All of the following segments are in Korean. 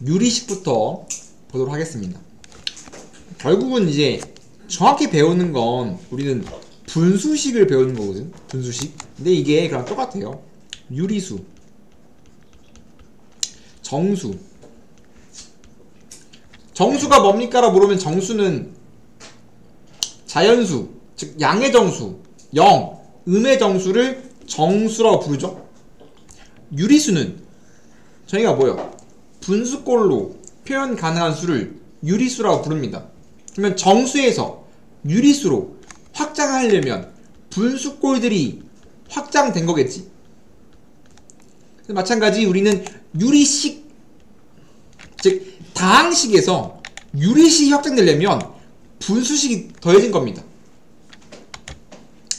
유리식부터 보도록 하겠습니다. 결국은 이제 정확히 배우는 건 우리는 분수식을 배우는 거거든. 분수식. 근데 이게 그랑 똑같아요. 유리수, 정수. 정수가 뭡니까? 라고 물으면 정수는 자연수, 즉 양의 정수, 영, 음의 정수를 정수라고 부르죠. 유리수는 저희가 뭐요? 분수꼴로 표현 가능한 수를 유리수라고 부릅니다. 그러면 정수에서 유리수로 확장하려면 분수꼴들이 확장된 거겠지. 마찬가지 우리는 유리식, 즉 다항식에서 유리식이 확장되려면 분수식이 더해진 겁니다.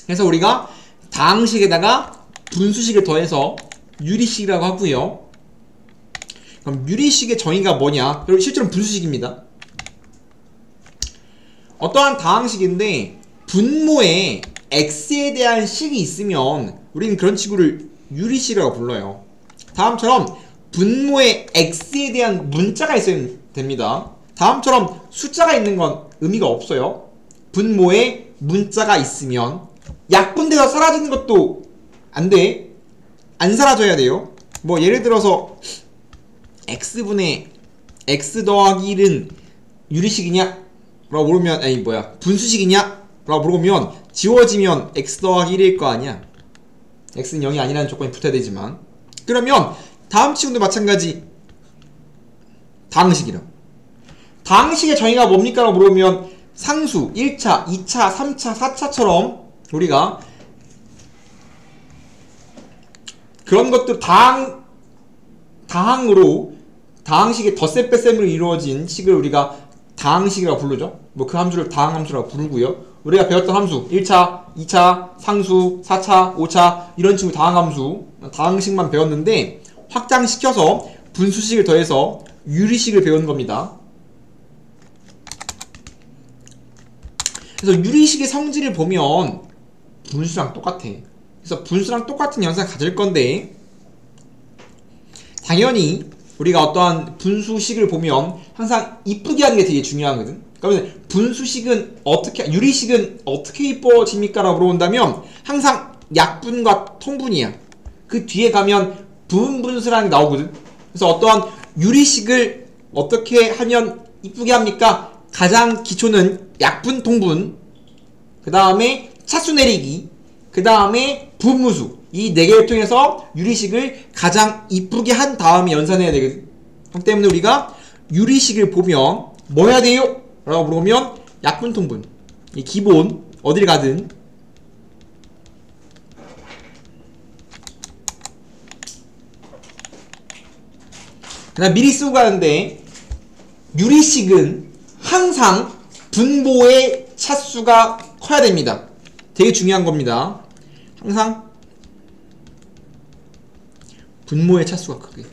그래서 우리가 다항식에다가 분수식을 더해서 유리식이라고 하고요. 그럼 유리식의 정의가 뭐냐? 여러분 실제로는 분수식입니다. 어떠한 다항식인데 분모에 x에 대한 식이 있으면 우리는 그런 친구를 유리식이라고 불러요. 다음처럼 분모에 x에 대한 문자가 있어야 됩니다. 다음처럼 숫자가 있는 건 의미가 없어요. 분모에 문자가 있으면 약분돼서 사라지는 것도 안 돼. 안 사라져야 돼요. 뭐 예를 들어서 x분의 x 더하기 1은 유리식이냐? 라고 물으면 아니 뭐야 분수식이냐? 라고 물어보면 지워지면 x 더하기 1일 거 아니야. x는 0이 아니라는 조건이 붙어야 되지만 그러면 다음 친구도 마찬가지 다항식이라. 다항식의 정의가 뭡니까? 라고 물어보면 상수 1차, 2차, 3차, 4차처럼 우리가 그런 것들 다항으로 다항식의 덧셈 뺄셈으로 이루어진 식을 우리가 다항식이라고 부르죠. 뭐 그 함수를 다항함수라고 부르고요. 우리가 배웠던 함수 1차, 2차, 상수, 4차, 5차 이런 식으로 다항함수, 다항식만 배웠는데 확장시켜서 분수식을 더해서 유리식을 배우는 겁니다. 그래서 유리식의 성질을 보면 분수랑 똑같아. 그래서 분수랑 똑같은 연산을 가질 건데 당연히 우리가 어떠한 분수식을 보면 항상 이쁘게 하는 게 되게 중요하거든. 그러면 분수식은 어떻게, 유리식은 어떻게 이뻐집니까? 라고 물어본다면 항상 약분과 통분이야. 그 뒤에 가면 부분분수라는 게 나오거든. 그래서 어떠한 유리식을 어떻게 하면 이쁘게 합니까? 가장 기초는 약분, 통분, 그 다음에 차수 내리기, 그 다음에 분무수. 이 4개를 통해서 유리식을 가장 이쁘게 한 다음에 연산해야 되거든. 그렇기 때문에 우리가 유리식을 보면 뭐 해야 돼요? 라고 물어보면 약분, 통분. 이 기본 어딜 가든 그냥 미리 쓰고 가는데 유리식은 항상 분모의 차수가 커야 됩니다. 되게 중요한 겁니다. 항상 분모의 차수가 크게.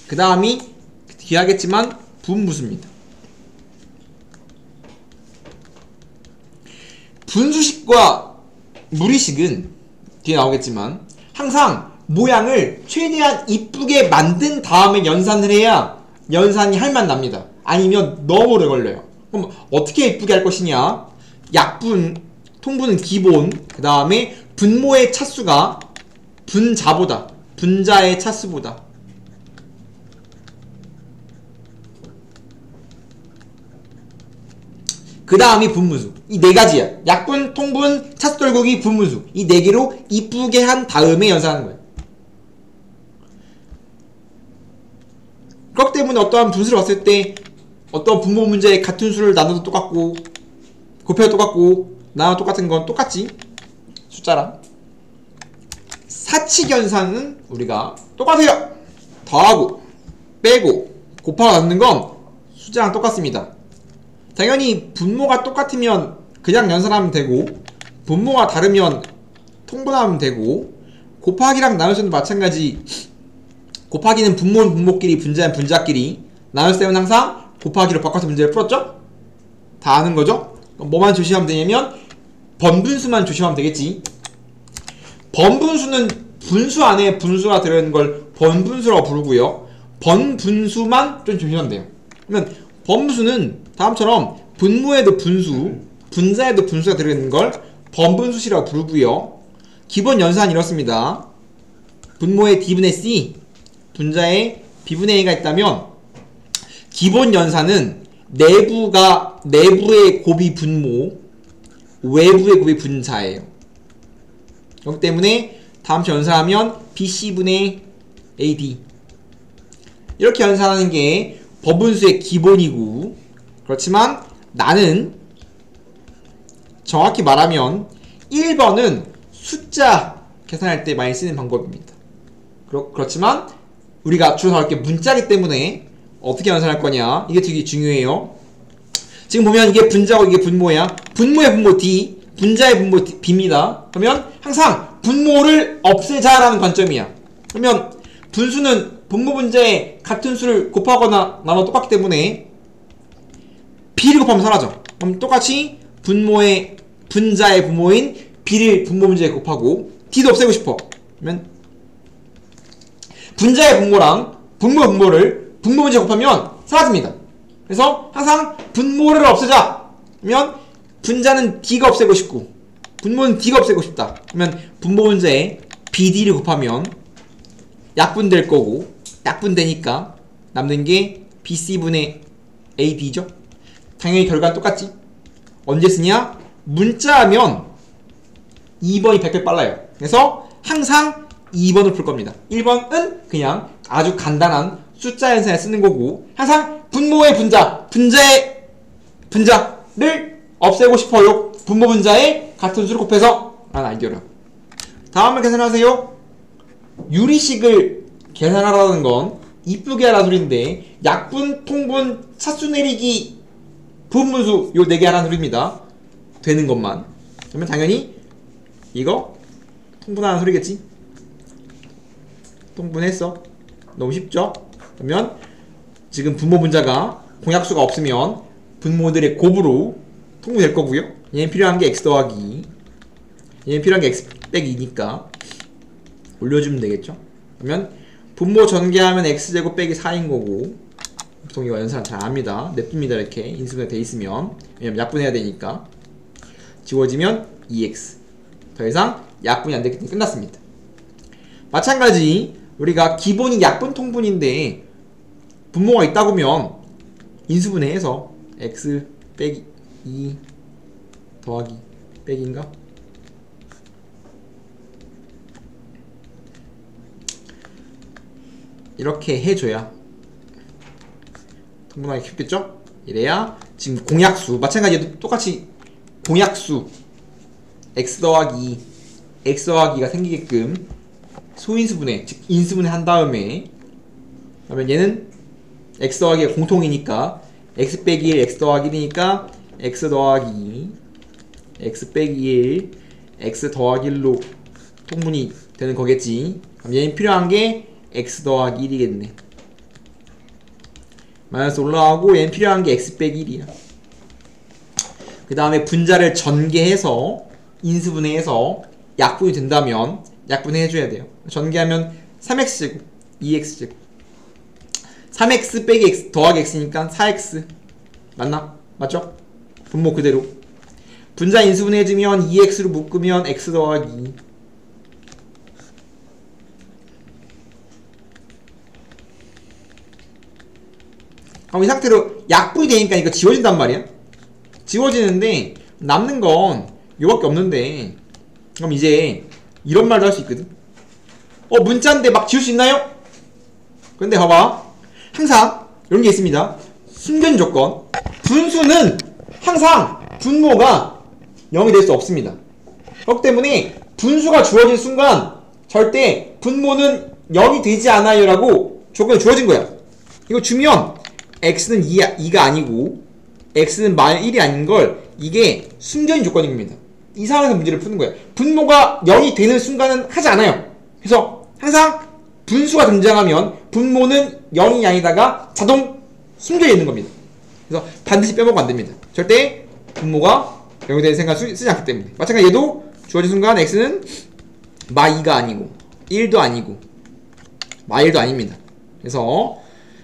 그 다음이 뒤에 하겠지만 분무수입니다. 분수식과 무리식은 뒤에 나오겠지만 항상 모양을 최대한 이쁘게 만든 다음에 연산을 해야 연산이 할 맛 납니다. 아니면 너무 오래 걸려요. 그럼 어떻게 이쁘게 할 것이냐? 약분, 통분은 기본, 그 다음에 분모의 차수가 분자보다, 분자의 차수보다 그 다음이 분무수. 이 4가지야. 약분, 통분, 차수 떨구기, 분무수. 이 4개로 이쁘게 한 다음에 연산하는 거야. 그렇기 때문에 어떠한 분수를 봤을 때 어떤 분모 문제에 같은 수를 나눠도 똑같고 곱해도 똑같고 나눠도 똑같은 건 똑같지. 숫자랑. 사칙 연산은 우리가 똑같아요. 더하고 빼고 곱하고 나누는 건 숫자랑 똑같습니다. 당연히 분모가 똑같으면 그냥 연산하면 되고 분모가 다르면 통분하면 되고 곱하기랑 나눗셈도 마찬가지. 곱하기는 분모는 분모끼리, 분자는 분자끼리, 나눗셈은 항상 곱하기로 바꿔서 문제를 풀었죠? 다 아는 거죠? 뭐만 조심하면 되냐면 번분수만 조심하면 되겠지. 번분수는 분수 안에 분수가 들어있는 걸 번분수라고 부르고요. 번분수만 좀 조심하면 돼요. 그러면 번분수는 다음처럼 분모에도 분수, 분자에도 분수가 들어있는 걸 번분수식이라고 부르고요. 기본 연산은 이렇습니다. 분모에 D분의 C, 분자에 B분의 A가 있다면 기본 연산은 내부의 곱이 분모, 외부의 곱이 분자예요. 그렇기 때문에 다음처럼 연산하면 BC분의 AD 이렇게 연산하는 게 번분수의 기본이고, 그렇지만 나는 정확히 말하면 1번은 숫자 계산할 때 많이 쓰는 방법입니다. 그렇지만 우리가 주로 다룰 게 문자이기 때문에 어떻게 연산할 거냐, 이게 되게 중요해요. 지금 보면 이게 분자고 이게 분모야. 분모의 분모 D, 분자의 분모 B입니다. 그러면 항상 분모를 없애자라는 관점이야. 그러면 분수는 분모 분자에 같은 수를 곱하거나 나눠 똑같기 때문에 B를 곱하면 사라져. 그럼 똑같이 분모의 분자의 분모인 B를 분모 분자에 곱하고 D도 없애고 싶어. 그러면 분자의 분모랑 분모의 분모를 분모 분자에 곱하면 사라집니다. 그래서 항상 분모를 없애자. 그러면 분자는 D가 없애고 싶고 분모는 D가 없애고 싶다. 그러면 분모 분자에 BD를 곱하면 약분될 거고, 약분되니까 남는 게 BC분의 AD죠. 당연히 결과는 똑같지. 언제 쓰냐? 문자하면 2번이 100배 빨라요. 그래서 항상 2번을 풀 겁니다. 1번은 그냥 아주 간단한 숫자 연산에 쓰는 거고, 항상 분모의 분자의 분자를 없애고 싶어요. 분모 분자에 같은 수를 곱해서 라는 아이디어로. 다음을 계산하세요. 유리식을 계산하라는 건 이쁘게 하라는 소리인데, 약분, 통분, 차수 내리기, 부분분수 요 4개 하라는 소리입니다. 되는 것만. 그러면 당연히 이거 통분하는 소리겠지. 통분했어. 너무 쉽죠? 그러면 지금 분모 분자가 공약수가 없으면 분모들의 곱으로 통분될 거고요. 얘는 필요한 게 x 더하기, 얘는 필요한 게 x 빼기 2니까 올려주면 되겠죠. 그러면 분모 전개하면 x제곱 빼기 4인 거고, 보통 이거 연산 잘 압니다. 냅둡니다. 이렇게 인수분해 돼 있으면. 왜냐면 약분해야 되니까. 지워지면 2x. 더 이상 약분이 안 되기 때문에 끝났습니다. 마찬가지 우리가 기본이 약분 통분인데 분모가 있다고 하면 인수분해해서 x 빼기 2 더하기 빼기인가? 이렇게 해줘야 통분하기 쉽겠죠? 이래야 지금 공약수, 마찬가지로 똑같이 공약수 x 더하기 x 더하기가 생기게끔 소인수분해, 즉 인수분해 한 다음에, 그러면 얘는 x 더하기가 공통이니까 x 빼기 1 x 더하기 1이니까 x 더하기 x 빼기 1 x 더하기 1로 통분이 되는 거겠지. 그럼 얘는 필요한 게 x 더하기 1이겠네. 마이너스 올라가고 얘는 필요한 게 x 빼기 1이야. 그 다음에 분자를 전개해서 인수분해해서 약분이 된다면 약분해줘야 돼요. 전개하면 3x제곱 2x제곱 3x 빼기 x 더하기 x니까 4x 맞나? 맞죠? 분모 그대로. 분자 인수분해해주면 2x로 묶으면 x 더하기 그럼 이 상태로 약분이 되니까 이거 지워진단 말이야. 지워지는데 남는 건 요밖에 없는데, 그럼 이제 이런 말도 할 수 있거든. 문자인데 막 지울 수 있나요? 근데 봐봐, 항상 이런 게 있습니다. 숨겨진 조건. 분수는 항상 분모가 0이 될 수 없습니다. 그렇기 때문에 분수가 주어진 순간 절대 분모는 0이 되지 않아요 라고 조건이 주어진 거야. 이거 주면 x는 2가 아니고 x는 만약 1이 아닌 걸, 이게 숨겨진 조건입니다. 이 상황에서 문제를 푸는 거야. 분모가 0이 되는 순간은 하지 않아요. 그래서 항상 분수가 등장하면 분모는 0이 아니다가 자동 숨겨져 있는 겁니다. 그래서 반드시 빼먹으면 안 됩니다. 절대 분모가 0이 되는 생각 쓰지 않기 때문에. 마찬가지 얘도 주어진 순간 x는 마2가 아니고 1도 아니고 마1도 아닙니다. 그래서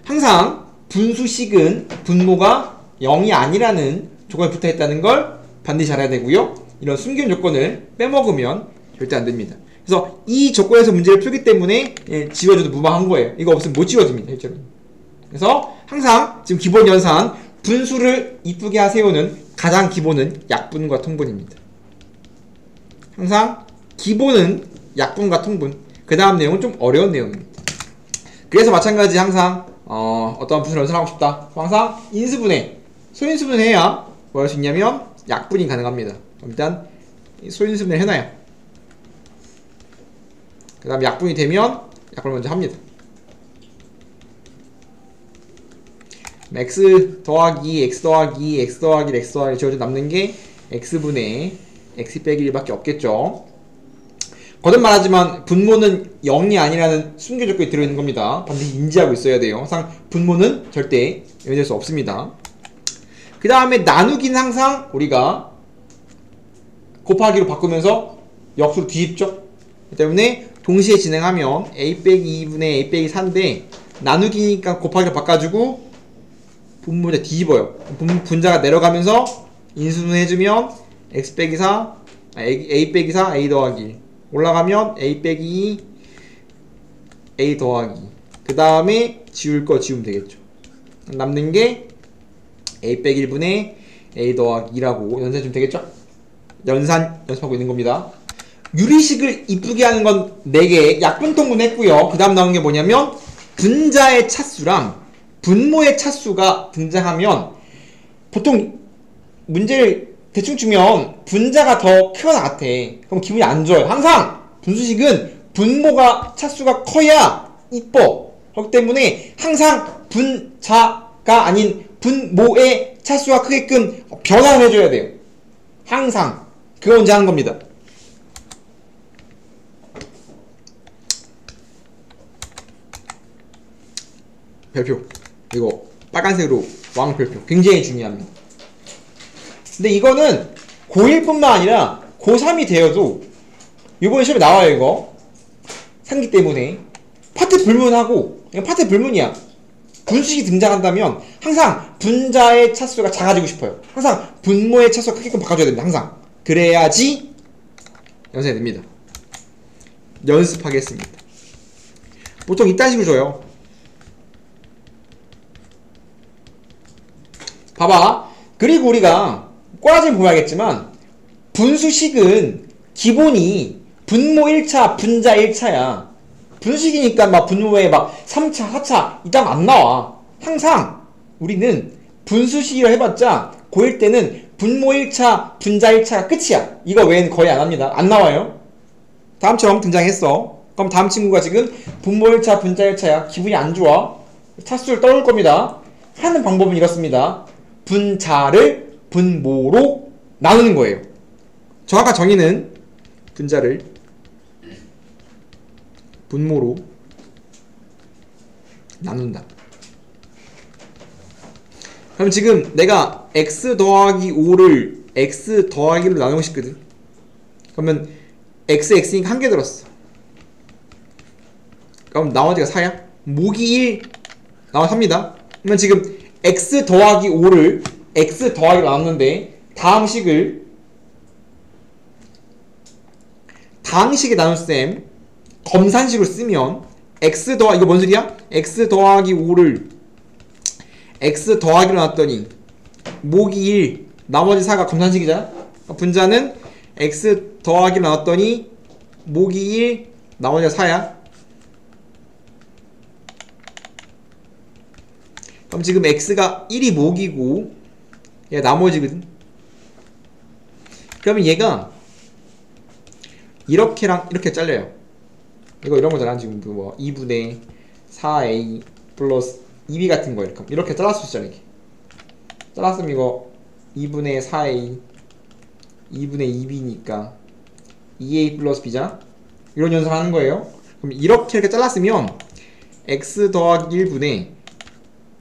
항상 분수식은 분모가 0이 아니라는 조건이 붙어있다는 걸 반드시 알아야 되고요. 이런 숨긴 조건을 빼먹으면 절대 안 됩니다. 그래서 이 조건에서 문제를 풀기 때문에 지워줘도 무방한 거예요. 이거 없으면 못 지워집니다, 실제로. 그래서 항상 지금 기본 연산 분수를 이쁘게 하세요는 가장 기본은 약분과 통분입니다. 항상 기본은 약분과 통분, 그 다음 내용은 좀 어려운 내용입니다. 그래서 마찬가지 항상 어떤 분수를 연산하고 싶다. 항상 인수분해, 소인수분해 해야 뭐 할 수 있냐면 약분이 가능합니다. 그럼 일단 소인수분해 해놔요. 그 다음 약분이 되면 약분을 먼저 합니다. x 더하기 x 더하기 x 더하기 x 더하기 지워져 남는 게 x분의 x 빼기 1밖에 없겠죠. 거듭 말하지만 분모는 0이 아니라는 숨겨 조건이 들어있는 겁니다. 반드시 인지하고 있어야 돼요. 항상 분모는 절대 0이 될 수 없습니다. 그 다음에 나누기는 항상 우리가 곱하기로 바꾸면서 역수로 뒤집죠. 그렇기 때문에 동시에 진행하면 a 빼기 2분의 a 빼기 4인데 나누기니까 곱하기로 바꿔주고 분모자 뒤집어요. 분자가 내려가면서 인수분 해주면 x 빼기 4, a 빼기 4, a 더하기 1 올라가면 a 빼기 2, a 더하기 그 다음에 지울 거 지우면 되겠죠. 남는 게 a 빼기 1분의 a 더하기 2라고 연산해주면 되겠죠. 연산 연습하고 있는 겁니다. 유리식을 이쁘게 하는 건 4개 약분통분 했고요. 그 다음 나오는 게 뭐냐면 분자의 차수랑 분모의 차수가 등장하면 보통 문제를 대충 주면 분자가 더 크거나 같아. 그럼 기분이 안 좋아요. 항상 분수식은 분모가 차수가 커야 이뻐. 그렇기 때문에 항상 분자가 아닌 분모의 차수가 크게끔 변화를 해줘야 돼요. 항상 그거 언제 하는 겁니다. 별표 이거 빨간색으로 왕별표 굉장히 중요합니다. 근데 이거는 고1뿐만 아니라 고3이 되어도 이번에 시험에 나와요. 이거 상기 때문에 파트 불문하고 그냥 파트 불문이야. 분수식이 등장한다면 항상 분자의 차수가 작아지고 싶어요. 항상 분모의 차수가 크게끔 바꿔줘야 됩니다. 항상 그래야지 연산이 됩니다. 연습하겠습니다. 보통 이딴 식으로 줘요. 봐봐. 그리고 우리가 꼬라지는 보면 알겠지만 분수식은 기본이 분모 1차, 분자 1차야. 분수식이니까 막 분모에 막 3차, 4차 이따가 안 나와. 항상 우리는 분수식이라 해봤자 고1 때는 분모 1차, 분자 1차가 끝이야. 이거 외에는 거의 안 합니다. 안 나와요. 다음처럼 등장했어. 그럼 다음 친구가 지금 분모 1차, 분자 1차야. 기분이 안 좋아. 차수를 떠올 겁니다. 하는 방법은 이렇습니다. 분자를 분모로 나누는 거예요. 정확한 정의는 분자를 분모로 나눈다. 그럼 지금 내가 x 더하기 5를 x 더하기로 나누고 싶거든. 그러면 x니까 한 개 들었어. 그럼 나머지가 4야? 모기 1 나머지 3입니다. 그러면 지금 x 더하기 5를 x 더하기로 나눴는데 다음 식에 나눌셈 검산식으로 쓰면 x 더하기 이거 뭔 소리야? x 더하기 5를 x 더하기로 나눴더니 모기 1 나머지 4가 검산식이잖아. 분자는 x 더하기로 나눴더니 모기 1 나머지가 4야. 그럼 지금 x가 1이 모기고 얘가 나머지거든. 그러면 얘가 이렇게랑 이렇게 잘려요. 이거 이런 거잖아. 지금 뭐 2분의 4a 플러스 2b 같은 거 이렇게 잘랐을 수 있잖아. 이렇게 잘랐으면 이거 2분의 4a 2분의 2b니까 2a 플러스 b잖아. 이런 연산을 하는 거예요. 그럼 이렇게 잘랐으면 x 더하기 1분의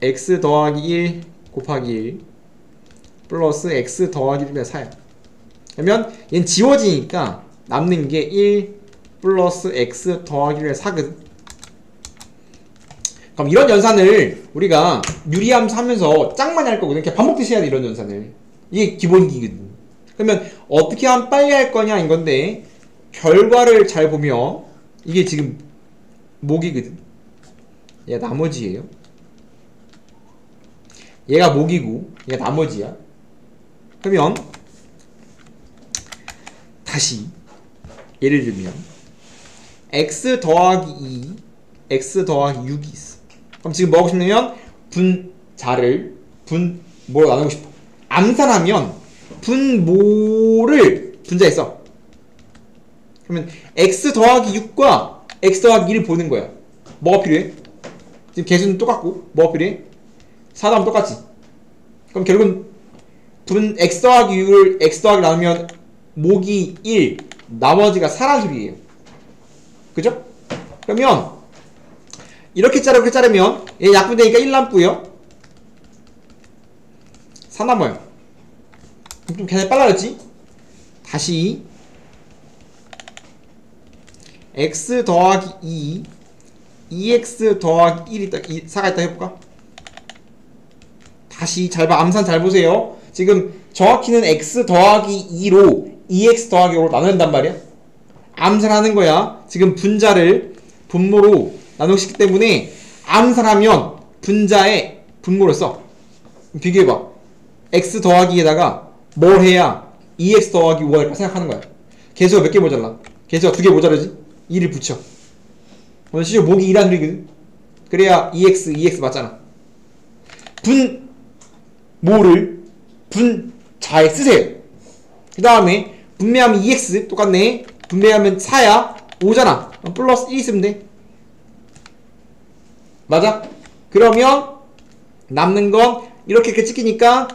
x 더하기 1 곱하기 1 플러스 x 더하기 1분의 4야. 그러면 얘는 지워지니까 남는 게 1 플러스 x 더하기 1분의 4거든. 그럼 이런 연산을 우리가 유리함수 하면서 짱 많이 할 거거든. 그냥 반복듯이 해야 돼, 이런 연산을. 이게 기본기거든. 그러면 어떻게 하면 빨리 할 거냐 이건데, 결과를 잘 보면 이게 지금 목이거든. 얘가 나머지예요. 얘가 목이고 얘가 나머지야. 그러면 다시 예를 들면 x 더하기 2 x 더하기 6이 있어. 그럼 지금 뭐 하고 싶냐면 분자를 분모로 나누고 싶어. 암산하면 분모를 분자에 써. 그러면 x 더하기 6과 x 더하기 1을 보는 거야. 뭐가 필요해? 지금 개수는 똑같고 뭐가 필요해? 4다음 똑같지. 그럼 결국은 x 더하기 6을 x 더하기 나누면 목이 1, 나머지가 4란 소리예요. 그죠? 그러면 이렇게 자르면 얘 약분되니까 1 남고요. 4 남아요. 좀 계산이 빨라졌지? 다시 x 더하기 2x 더하기 1이 있다, 4가 있다 해볼까? 다시 잘 봐. 암산 잘 보세요. 지금 정확히는 x 더하기 2로 2x 더하기 5로 나눈단 말이야. 암산하는 거야. 지금 분자를 분모로 나누기 때문에 암산하면 분자에 분모를 써. 비교해봐. x 더하기에다가 뭘 해야 2x 더하기 5가 될까 생각하는 거야. 개수가 몇 개 모자라? 개수가 2개 모자르지? 2를 붙여. 오늘 실제 목이 2라는 소리거든. 그래야 2x 맞잖아. 분모를 분자에 쓰세요. 그 다음에 분배하면 2x 똑같네. 분배하면 4야 5잖아. 플러스 1 있으면 돼. 맞아? 그러면 남는 건 이렇게 찍히니까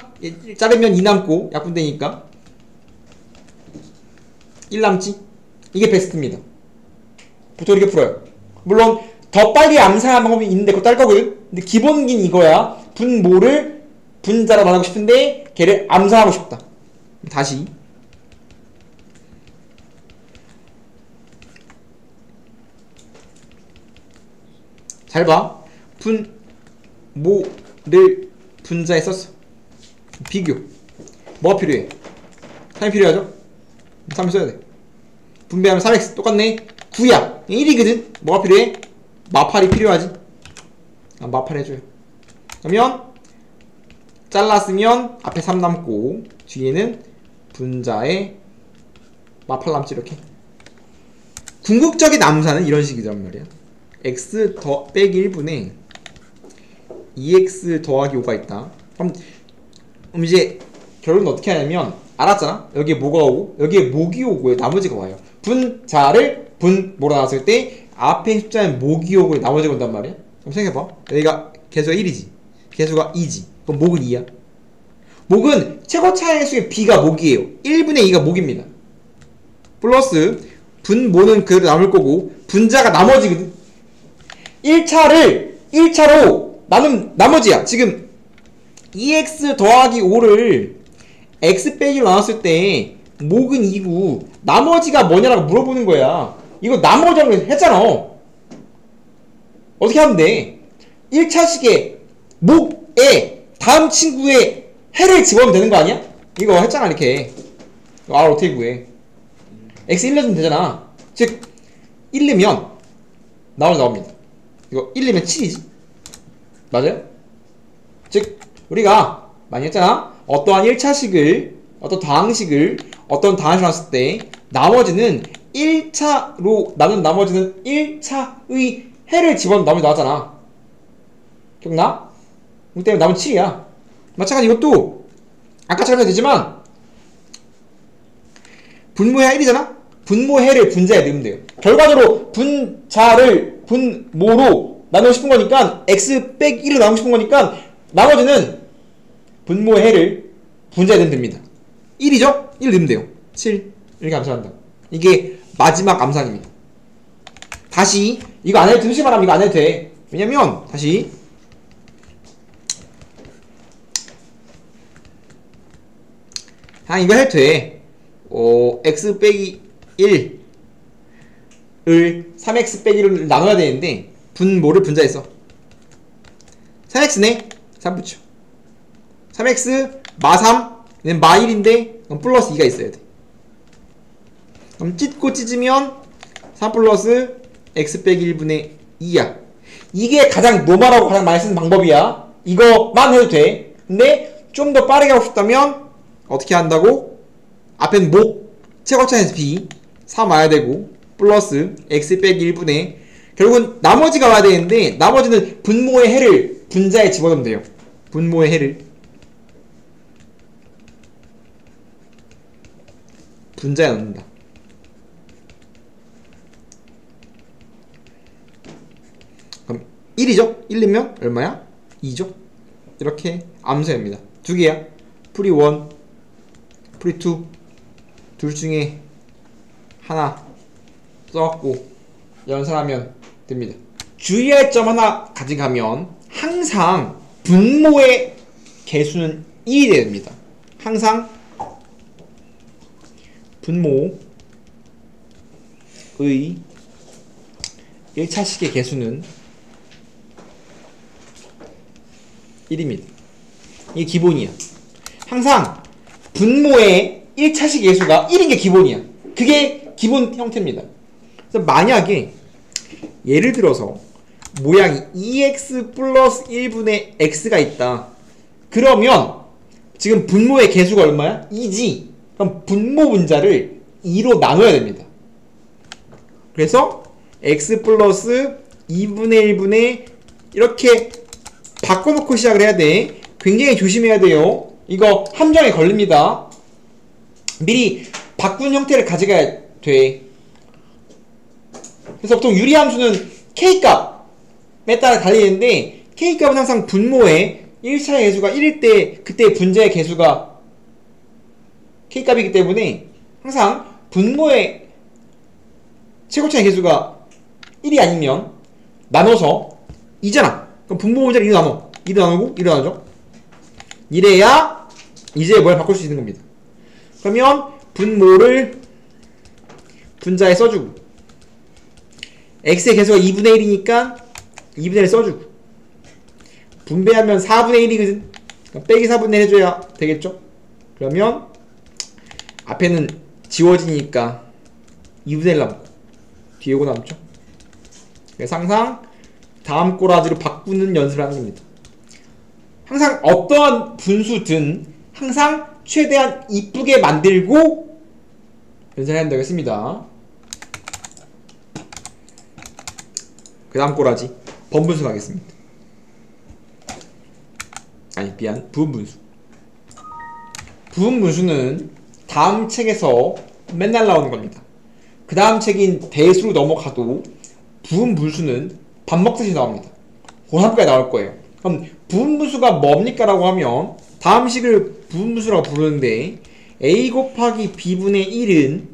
자르면 2 남고 약분되니까 1 남지? 이게 베스트입니다. 보통 이렇게 풀어요. 물론 더 빨리 암산하는 방법이 있는데 그것도 할 거거든. 근데 기본기는 이거야. 분모를 분자로 나누고 싶은데 걔를 암산하고 싶다. 다시 잘 봐. 분모를 분자에 썼어. 비교. 뭐가 필요해? 3이 필요하죠? 3을 써야 돼. 분배하면 3x 똑같네. 9야 1이거든. 뭐가 필요해? 마팔이 필요하지. 마팔 해줘요. 그러면 잘랐으면 앞에 3 남고 뒤에는 분자에 마팔 남지. 이렇게 궁극적인 암산은 이런 식이란 말이야. x 더 빼기 1분에 2x 더하기 5가 있다. 그럼 이제 결론은 어떻게 하냐면, 알았잖아? 여기에 뭐가 오고 여기에 목이 오고요, 나머지가 와요. 분자를 분모로 나눴을 때 앞에 숫자는 목이 오고 나머지가 온단 말이야. 그럼 생각해봐. 여기가 개수가 1이지, 개수가 2지. 그럼 목은 2야. 목은 최고차의 수의 b가 목이에요. 1분의 2가 목입니다. 플러스 분모는 그대로 남을 거고 분자가 나머지거든. 1차로 나눈 나머지야. 지금 2x 더하기 5를 x 빼기로 나눴을 때 목은 2고 나머지가 뭐냐라고 물어보는 거야. 이거 나머지라고 했잖아. 어떻게 하면 돼? 1차식에 목에 다음 친구의 해를 집어넣으면 되는 거 아니야? 이거 했잖아. 이렇게 R 어떻게 구해? x 1 넣으면 되잖아. 즉 1 넣으면 나옵니다. 이거 1 넣으면 7이지. 맞아요? 즉 우리가 많이 했잖아. 어떠한 1차식을 어떤 다항식을 나눴을 때 나머지는 1차로 나눈 나머지는 1차의 해를 집어넣은 나머지 나왔잖아. 기억나? 그렇기 때문에 남은 7이야. 마찬가지 이것도 아까처럼 해도 되지만 분모해야 1이잖아? 분모해를 분자에 넣으면 돼요. 결과적으로 분자를 분모로 나누고 싶은 거니까 x 빼기 1을 나누고 싶은 거니까 나머지는 분모해를 분자에 넣으면 됩니다. 1이죠? 1 넣으면 돼요. 7 이렇게 암산한다. 이게 마지막 암산입니다. 다시 이거 안 해도 돼. 말하면 이거 안 해도 돼. 왜냐면 다시 이거 해도 돼. x 빼기 1을 3x 빼기 1을 나눠야 되는데 분모를 분자에 써. 3x네? 3 붙여. 3x 마 3 얘는 마 1인데 그럼 플러스 2가 있어야 돼. 그럼 찢고 찢으면 3 플러스 x 빼기 1분의 2야. 이게 가장 노멀하고 가장 많이 쓰는 방법이야. 이거만 해도 돼. 근데 좀 더 빠르게 하고 싶다면 어떻게 한다고? 앞엔 목 최고차에서 b 3 와야 되고 플러스 x 빼기 1분의 결국은 나머지가 와야 되는데 나머지는 분모의 해를 분자에 집어넣으면 돼요. 분모의 해를 분자에 넣는다. 그럼 1이죠? 1 넣으면 얼마야? 2죠? 이렇게 암수입니다. 두 개야. 프리 1, 프리 2 둘 중에 하나 써갖고 연산하면 됩니다. 주의할 점 하나 가져가면 항상 분모의 개수는 1이 됩니다. 항상 분모의 1차식의 개수는 1입니다. 이게 기본이야. 항상 분모의 1차식 개수가 1인 게 기본이야. 그게 기본 형태입니다. 그래서 만약에 예를 들어서 모양이 2x 플러스 1분의 x가 있다. 그러면 지금 분모의 개수가 얼마야? 2지. 그럼 분모 분자를 2로 나눠야 됩니다. 그래서 x 플러스 2분의 1분의 이렇게 바꿔놓고 시작을 해야 돼. 굉장히 조심해야 돼요. 이거 함정에 걸립니다. 미리 바꾼 형태를 가져가야 돼. 그래서 보통 유리함수는 K값에 따라 달리는데 K값은 항상 분모의 1차의 개수가 1일 때 그때 분자의 개수가 K값이기 때문에 항상 분모의 최고차의 개수가 1이 아니면 나눠서 2잖아. 그럼 분모 분자를 2로 나눠. 2로 나누고 2로 나누죠. 이래야 이제 뭘 바꿀 수 있는 겁니다. 그러면 분모를 분자에 써주고 x의 개수가 2분의 1이니까 2분의 1 써주고 분배하면 4분의 1이거든. 그럼 빼기 4분의 1 해줘야 되겠죠? 그러면 앞에는 지워지니까 2분의 1 남고 뒤에 5 남죠? 그래서 항상 다음 꼬라지로 바꾸는 연습을 하는 겁니다. 항상 어떠한 분수든 항상 최대한 이쁘게 만들고 연습해야 되겠습니다. 그 다음 꼬라지 번분수 가겠습니다. 아니 미안, 부분분수. 부분분수는 다음 책에서 맨날 나오는 겁니다. 그 다음 책인 대수로 넘어가도 부분분수는 밥 먹듯이 나옵니다. 고3까지 나올 거예요. 그럼 부분분수가 뭡니까? 라고 하면 다음 식을 부분분수라고 부르는데 a 곱하기 b분의 1은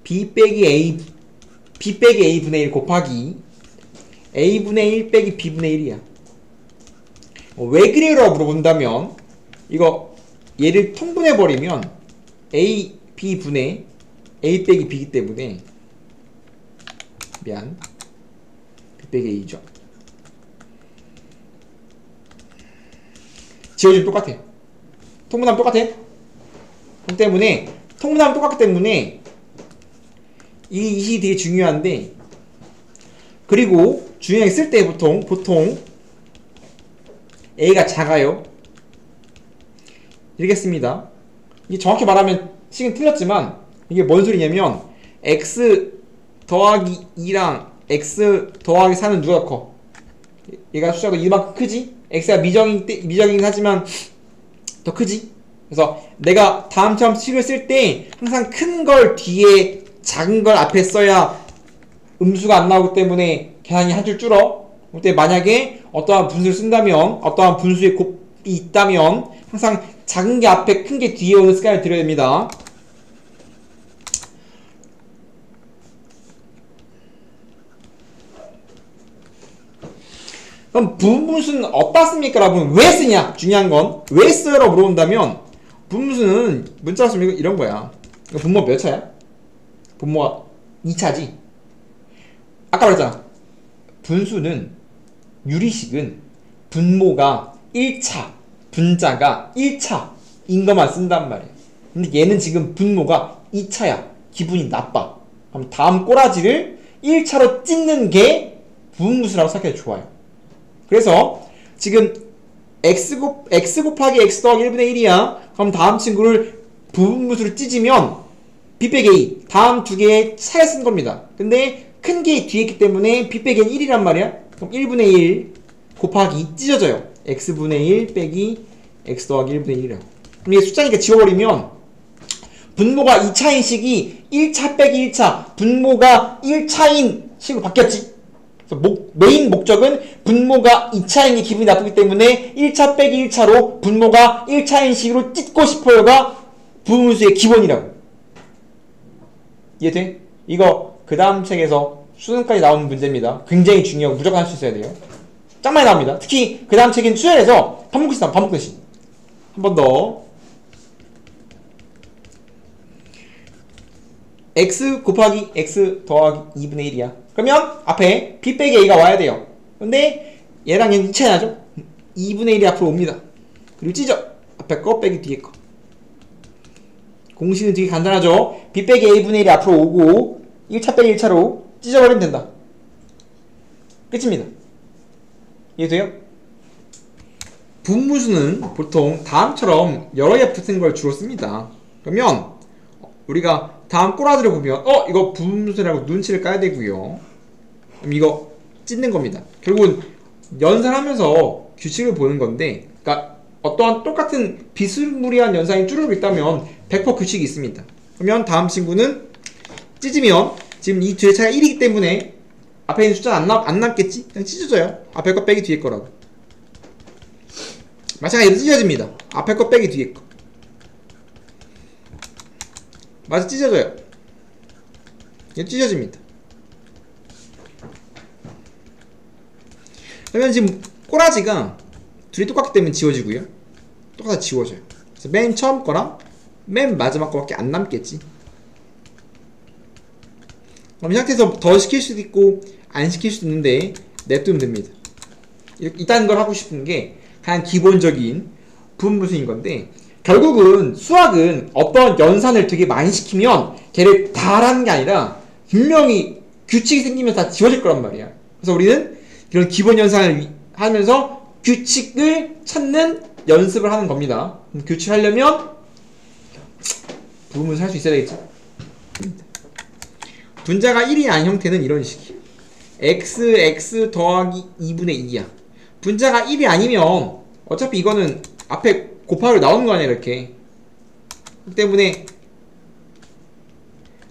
b 빼기 a분의 1 곱하기 a분의 1 빼기 b분의 1이야. 왜 그래요? 라고 물어본다면 이거 얘를 통분해버리면 a, b분의 a 빼기 b이기 때문에 미안 b 빼기 a죠. 지워지면 똑같아. 통분하면 똑같아. 그렇기 때문에 통분하면 똑같기 때문에 이 식이 되게 중요한데, 그리고 중요하게 쓸 때 보통 a가 작아요. 이렇게 씁니다. 이게 정확히 말하면 식은 틀렸지만 이게 뭔 소리냐면 x 더하기 2랑 x 더하기 4는 누가 커? 얘가 숫자가 이만큼 크지? x가 미정이긴 하지만 더 크지? 그래서 내가 다음처럼 식을 쓸 때 항상 큰 걸 뒤에 작은 걸 앞에 써야 음수가 안 나오기 때문에 계산이 한 줄 줄어. 그때 만약에 어떠한 분수를 쓴다면, 어떠한 분수의 곱이 있다면 항상 작은 게 앞에 큰 게 뒤에 오는 습관을 들여야 됩니다. 그럼 부분분수는 어디다 씁니까? 라고 왜 쓰냐? 중요한 건 왜 써요? 라고 물어본다면 분무수는 문자로 쓰면 이런 거야. 이거 분모 몇 차야? 분모가 2차지. 아까 말했잖아. 분수는 유리식은 분모가 1차, 분자가 1차인 것만 쓴단 말이야. 근데 얘는 지금 분모가 2차야. 기분이 나빠. 그럼 다음 꼬라지를 1차로 찢는 게 부분무수라고 생각해도 좋아요. 그래서 지금 x 곱하기 x 더하기 1분의 1이야. 그럼 다음 친구를 부분무수로 찢으면 b 빼기 a 다음 두 개의 차에 쓴 겁니다. 근데 큰 게 뒤에 있기 때문에 b 빼기 1이란 말이야. 그럼 1분의 1 곱하기 2 찢어져요. x분의 1 빼기 x 더하기 1분의 1이라고. 그럼 이게 숫자니까 지워버리면 분모가 2차인 식이 1차 빼기 1차 분모가 1차인 식으로 바뀌었지. 그래서 메인 목적은 분모가 2차인 게 기분이 나쁘기 때문에 1차 빼기 1차로 분모가 1차인 식으로 찢고 싶어요가 부분수의 기본이라고. 이해돼? 이거 그 다음 책에서 수능까지 나오는 문제입니다. 굉장히 중요하고 무조건 할 수 있어야 돼요. 짱 많이 나옵니다. 특히 그 다음 책인 수열에서 반복글씨 나와. 반복글씨 한 번 더. x 곱하기 x 더하기 2분의 1이야. 그러면 앞에 b 빼기 a가 와야 돼요. 근데 얘랑 얘는 2차이 나죠? 2분의 1이 앞으로 옵니다. 그리고 찢어. 앞에 거 빼기 뒤에 거. 공식은 되게 간단하죠? b 빼기 a분의 1이 앞으로 오고 1차 빼기 1차로 찢어버리면 된다. 끝입니다. 이해돼요? 분무수는 보통 다음처럼 여러 개 붙은 걸 주로 씁니다. 그러면 우리가 다음 꼬라지를 보면 이거 분무수라고 눈치를 까야 되고요. 그럼 이거 찢는 겁니다. 결국은 연산하면서 규칙을 보는 건데, 그러니까 어떠한 똑같은 비스무리한 연산이 쭈르륵 있다면 100% 규칙이 있습니다. 그러면 다음 친구는 찢으면 지금 이 뒤에 차가 1이기 때문에 앞에 있는 숫자는 안 남겠지? 그냥 찢어져요. 앞에 거 빼기 뒤에 거라고. 마찬가지로 찢어집니다. 앞에 거 빼기 뒤에 거. 맞아, 찢어져요. 이게 찢어집니다. 그러면 지금 꼬라지가 둘이 똑같기 때문에 지워지고요. 똑같이 지워져요. 그래서 맨 처음 거랑 맨 마지막 거밖에 안 남겠지. 그럼 이 상태에서 더 시킬 수도 있고 안 시킬 수도 있는데 냅두면 됩니다. 이딴 걸 하고 싶은 게 가장 기본적인 분무수인 건데, 결국은 수학은 어떤 연산을 되게 많이 시키면 걔를 다 하라는 게 아니라 분명히 규칙이 생기면 다 지워질 거란 말이야. 그래서 우리는 이런 기본 연산을 하면서 규칙을 찾는 연습을 하는 겁니다. 규칙 하려면 부분무수 할 수 있어야 되겠지. 분자가 1이 아닌 형태는 이런 식이야. x 더하기 2분의 2야. 분자가 1이 아니면 어차피 이거는 앞에 곱하기로 나오는 거 아니야, 이렇게. 그렇기 때문에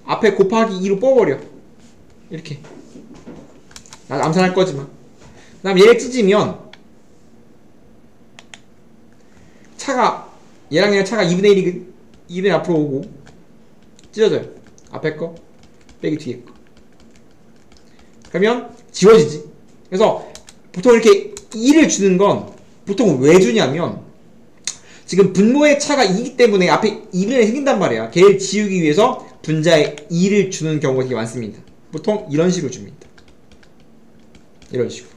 앞에 곱하기 2로 뽑아버려. 이렇게. 난 암산할 거지만. 그 다음 얘를 찢으면 차가, 얘랑 얘랑 차가 2분의 1이 2분의 앞으로 오고 찢어져요. 앞에 거 빼기 뒤에 거. 그러면 지워지지. 그래서 보통 이렇게 2를 주는 건 보통 왜 주냐면 지금 분모의 차가 2이기 때문에 앞에 2분의 1이 생긴단 말이야. 걔를 지우기 위해서 분자에 2를 주는 경우가 되게 많습니다. 보통 이런 식으로 줍니다. 이런 식으로.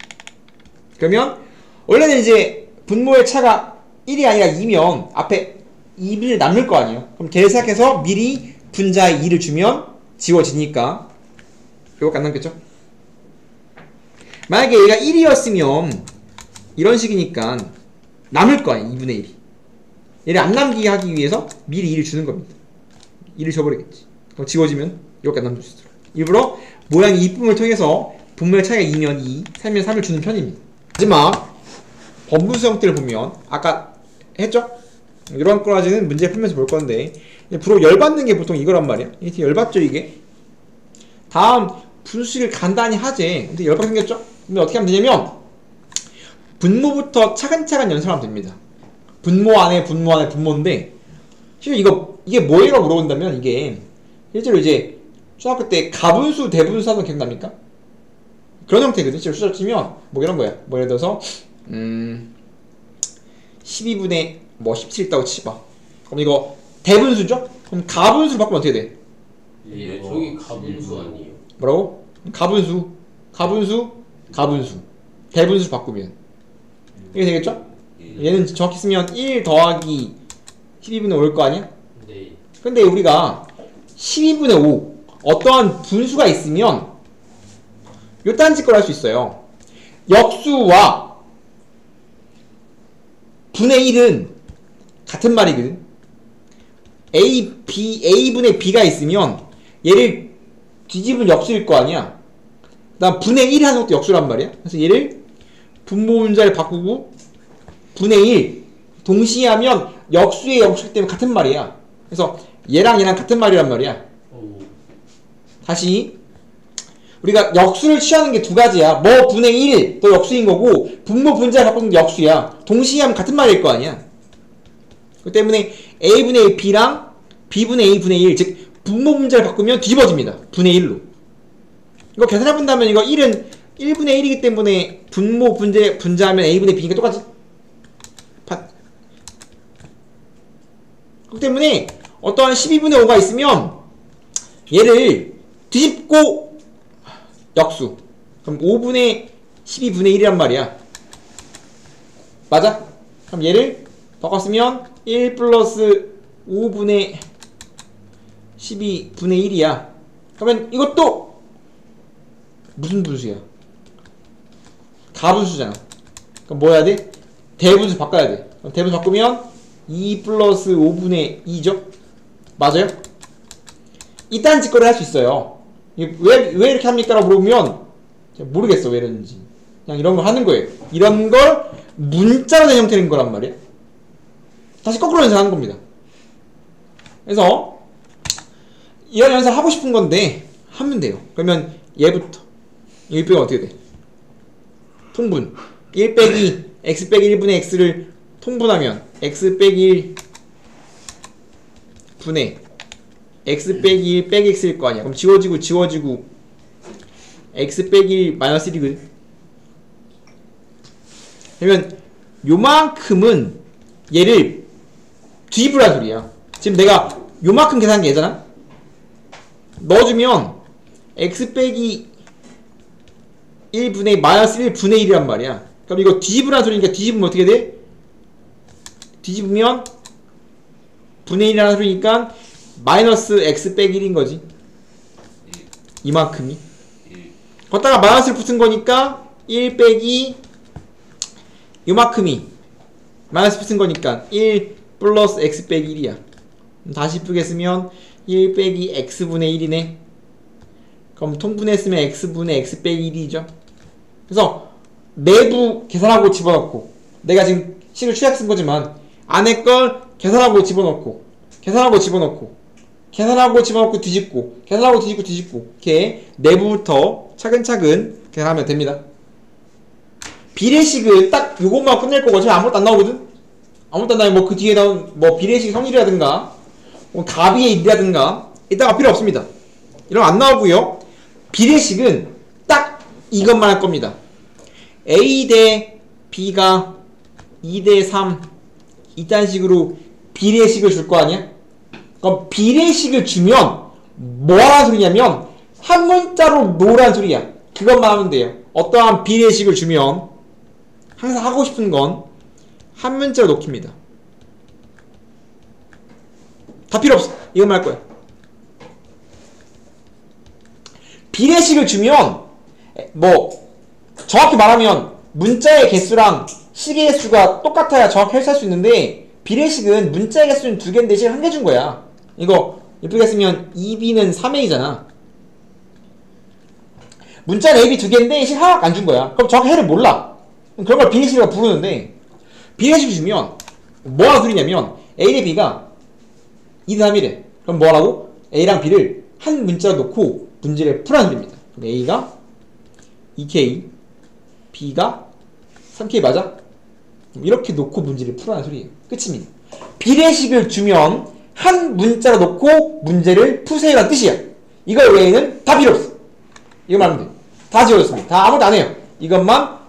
그러면 원래는 이제 분모의 차가 1이 아니라 2면 앞에 2분의 1 남을 거 아니에요. 그럼 걔를 생각해서 미리 분자에 2를 주면 지워지니까 이거밖에 안 남겠죠? 만약에 얘가 1이었으면 이런 식이니까 남을 거 아니에요. 2분의 1이. 얘를 안 남기게 하기 위해서 미리 2를 주는 겁니다. 2를 줘버리겠지. 그럼 지워지면 이렇게 안 남을 수 있도록. 일부러 모양이 이쁨을 통해서 분모의 차이가 2면 2, 3면 3을 주는 편입니다. 마지막 번분수 형태를 보면 아까 했죠? 이런 꼬라지는 문제 풀면서 볼 건데 부로 열받는 게 보통 이거란 말이야. 이게 열받죠, 이게? 다음 분수식을 간단히 하재. 근데 열받게 생겼죠? 근데 어떻게 하면 되냐면 분모부터 차근차근 연습하면 됩니다. 분모 안에 분모인데 실제 이게 뭐예요? 물어본다면 이게 실제로 이제 초등학교 때 가분수 대분수 하던 기억납니까? 그런 형태거든. 실제로 숫자를 치면 뭐 이런 거야. 뭐 예를 들어서 12분의 뭐 17 있다고 치봐. 그럼 이거 대분수죠? 그럼 가분수로 바꾸면 어떻게 돼? 예, 저기 가분수 아니에요? 뭐라고? 가분수, 가분수, 가분수. 대분수로 바꾸면 이게 되겠죠? 얘는 정확히 쓰면 1 더하기 12분의 5일 거 아니야? 네. 근데 우리가 12분의 5 어떠한 분수가 있으면 요딴 짓걸 할 수 있어요. 역수와 분의 1은 같은 말이거든. A분의 B가 있으면 얘를 뒤집은 역수일 거 아니야. 그 다음 분의 1 하는 것도 역수란 말이야. 그래서 얘를 분모 문자를 바꾸고 분의 1 동시에 하면 역수의 역수이기 때문에 같은 말이야. 그래서 얘랑 얘랑 같은 말이란 말이야. 다시 우리가 역수를 취하는 게 두 가지야. 뭐 분의 1도 역수인 거고 분모 분자를 바꾸는 게 역수야. 동시에 하면 같은 말일 거 아니야. 그 때문에 A분의 A B랑 B분의 A분의 1 즉 분모 분자를 바꾸면 뒤집어집니다. 분의 1로. 이거 계산해본다면 이거 1은 1분의 1이기 때문에 분모 분자하면 A분의 B니까 똑같지? 그렇기 때문에 어떠한 12분의 5가 있으면 얘를 뒤집고 역수. 그럼 5분의 12분의 1이란 말이야. 맞아? 그럼 얘를 바꿨으면 1 플러스 5분의 12분의 1이야. 그러면 이것도 무슨 분수야? 가분수잖아. 그럼 뭐 해야 돼? 대분수 바꿔야 돼. 그럼 대분수 바꾸면 2 플러스 5분의 2죠? 맞아요? 이딴 짓거리를 할 수 있어요. 왜 이렇게 합니까? 라고 물어보면 모르겠어 왜 이러는지. 그냥 이런 걸 하는 거예요. 이런 걸 문자로 된 형태인 거란 말이야. 다시 거꾸로 연산하는 겁니다. 그래서 이런 연산을 하고 싶은 건데 하면 돼요. 그러면 얘부터 이 빼면 어떻게 돼? 통분 1 빼기 x 빼기 1분의 x를 통분하면 x 빼기 1 분의 x 빼기 1 빼기 x일 거 아니야. 그럼 지워지고 x 빼기 1 마이너스 1이거든. 그러면 요만큼은 얘를 뒤집으란 소리야. 지금 내가 요만큼 계산한 게 얘잖아. 넣어주면 x 빼기 1분의 마이너스 1분의 1이란 말이야. 그럼 이거 뒤집으란 소리니까 뒤집으면 어떻게 돼? 뒤집으면 분의 1이라는 소리니까 마이너스 x 빼기 1인 거지. 이만큼이. 걷다가 마이너스를 붙은 거니까 1 빼기 요만큼이 마이너스 붙은 거니까 1 플러스 x 빼기 1이야. 다시 이쁘게 쓰면 1 빼기 x분의 1이네. 그럼 통분했으면 x분의 x 빼기 1이죠. 그래서 내부 계산하고 집어넣고 내가 지금 식을 추약 쓴 거지만 안에 걸 계산하고 집어넣고 계산하고 집어넣고 계산하고 집어넣고 뒤집고 계산하고 뒤집고 이렇게 내부부터 차근차근 계산하면 됩니다. 비례식을 딱 요것만 끝낼 거고 지금 아무것도 안 나오거든? 아무것도 안 나오면 뭐 그 뒤에 나온 뭐 비례식 성질이라든가 뭐 가비의 일이라든가 이따가 필요 없습니다. 이런 거 안 나오고요. 비례식은 딱 이것만 할 겁니다. A 대 B가 2 대 3 이딴 식으로 비례식을 줄 거 아니야? 그럼 비례식을 주면 뭐 하는 소리냐면 한 문자로 놓으라는 소리야. 그것만 하면 돼요. 어떠한 비례식을 주면 항상 하고 싶은 건 한 문자로 놓기입니다. 다 필요 없어. 이것만 할 거야. 비례식을 주면 뭐 정확히 말하면 문자의 개수랑 식의 개수가 똑같아야 정확히 해석할 수 있는데 비례식은 문자의 개수는 2개인데 식 1개 준 거야. 이거 예쁘게 쓰면 2b는 3a잖아. 문자는 ab 2개인데 식 하나밖에 안 준 거야. 그럼 정확히 해를 몰라. 그런 걸 비례식이라고 부르는데 비례식 주면 뭐 하는 소리냐면 a 대 b가 2 대 3이래. 그럼 뭐 하라고? a랑 b를 한 문자로 놓고 문제를 풀어야 됩니다. 그럼 a가 2k, b가 3k 맞아? 이렇게 놓고 문제를 풀어라는 소리예요. 끝입니다. 비례식을 주면 한 문자로 놓고 문제를 푸세요라는 뜻이야. 이거 외에는 다 필요 없어. 이거만 하면 돼. 다 지워졌습니다. 다 아무것도 안 해요. 이것만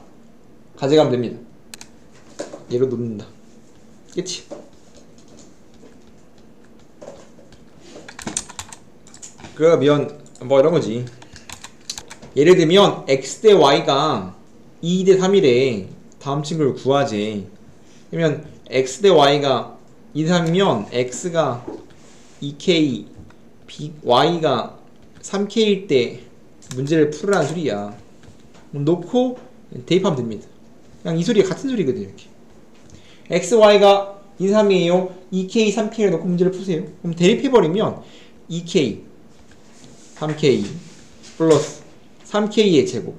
가져가면 됩니다. 얘로 놓는다. 끝이. 그러면 뭐 이런 거지. 예를 들면 x 대 y가 2 대 3이래. 다음 친구를 구하지. 그러면 x 대 y가 2 대 3이면 x가 2k, y가 3k일 때 문제를 풀으라는 소리야. 놓고 대입하면 됩니다. 그냥 이 소리가 같은 소리거든. 이렇게 x, y가 2, 3이에요 2k, 3k를 놓고 문제를 푸세요. 그럼 대입해버리면 2k, 3k 플러스 3k의 제곱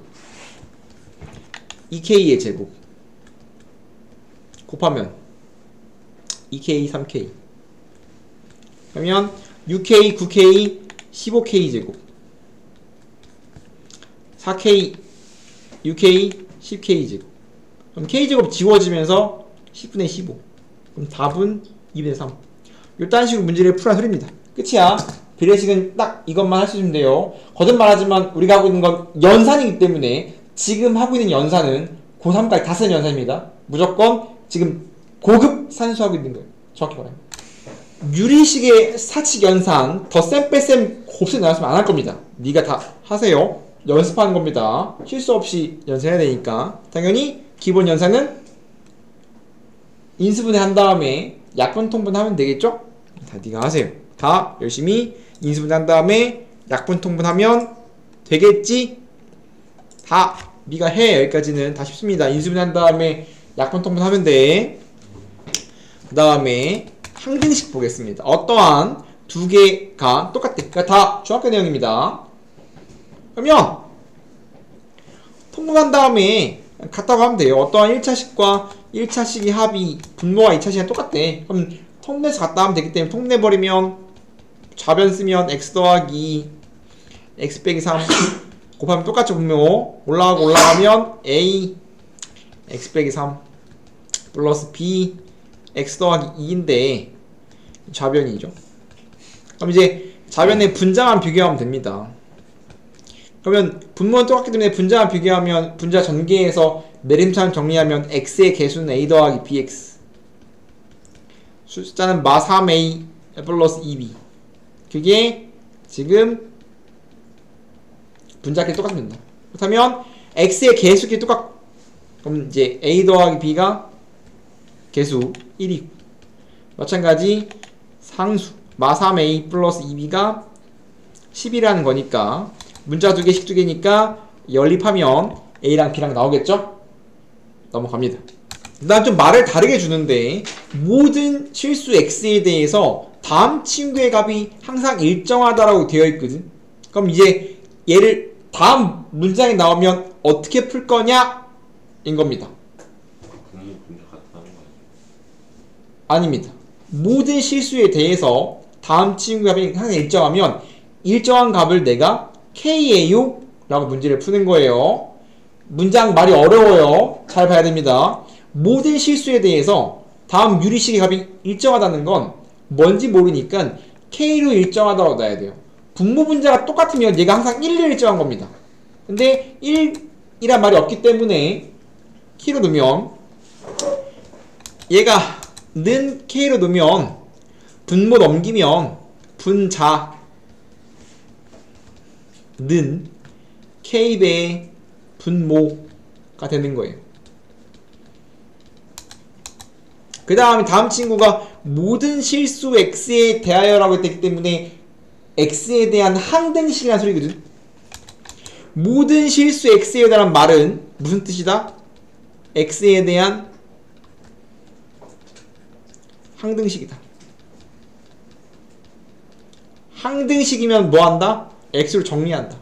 2k의 제곱 곱하면 2k, 3k 그러면 6k, 9k, 15k 제곱 4k, 6k, 10k 제곱. 그럼 k 제곱 지워지면서 10분의 15. 그럼 답은 2분의 3. 요딴 식으로 문제를 풀어야 소리입니다. 끝이야. 비례식은 딱 이것만 할 수 있으면 돼요. 거듭말하지만 우리가 하고 있는 건 연산이기 때문에 지금 하고 있는 연산은 고3까지 다 쓰는 연산입니다. 무조건 지금 고급 산수하고 있는 거예요. 정확히 말하면. 유리식의 사칙 연산 더 쌤 빼쌤 곱셈 나왔으면 안 할 겁니다. 네가 다 하세요. 연습하는 겁니다. 실수 없이 연산해야 되니까. 당연히 기본 연산은 인수분해 한 다음에 약분 통분하면 되겠죠? 다 네가 하세요. 다 열심히 인수분해 한 다음에 약분 통분하면 되겠지? 다 네가 해. 여기까지는 다 쉽습니다. 인수분해 한 다음에 약분 통분하면 돼. 그 다음에 항등식 보겠습니다. 어떠한 두 개가 똑같대. 그러니까 다 중학교 내용입니다. 그러면 통분한 다음에 같다고 하면 돼요. 어떠한 1차식과 1차식의 합이 분모와 2차식이 똑같대. 그럼 통분해서 같다 하면 되기 때문에 통분해버리면 좌변 쓰면 x 더하기 x 빼기 3 곱하면 똑같죠. 분모 올라가고 올라가면 a x 빼기 3 플러스 b x 더하기 2인데 좌변이죠. 그럼 이제 좌변의 분자만 비교하면 됩니다. 그러면 분모는 똑같기 때문에 분자만 비교하면 분자 전개해서 내림차만 정리하면 x의 개수는 a 더하기 bx 숫자는 마 3a 플러스 2b 그게 지금 분자끼리 똑같습니다. 그렇다면 x의 개수끼리 똑같 그럼 이제 a 더하기 b가 개수 1이고 마찬가지 상수 마 3a 플러스 2b가 10이라는 거니까 문자 두 개씩 두 개니까 연립하면 a랑 b랑 나오겠죠? 넘어갑니다. 난 좀 말을 다르게 주는데 모든 실수 x에 대해서 다음 친구의 값이 항상 일정하다라고 되어 있거든. 그럼 이제 얘를 다음 문장에 나오면 어떻게 풀 거냐? 인 겁니다. 아닙니다. 모든 실수에 대해서 다음 친구의 값이 항상 일정하면 일정한 값을 내가 K예요? 라고 문제를 푸는 거예요. 문장 말이 어려워요. 잘 봐야 됩니다. 모든 실수에 대해서 다음 유리식의 값이 일정하다는 건 뭔지 모르니까 K로 일정하다고 놔야 돼요. 분모 분자가 똑같으면 얘가 항상 1로 일정한 겁니다. 근데 1이란 말이 없기 때문에 K로 놓으면 얘가 는 K로 놓으면 분모 넘기면 분자 는 K배의 분모가 되는 거예요. 그 다음에 다음 친구가 모든 실수 x에 대하여라고 했기 때문에 x에 대한 항등식이라는 소리거든. 모든 실수 x에 대한 말은 무슨 뜻이다? x에 대한 항등식이다. 항등식이면 뭐한다? x를 정리한다.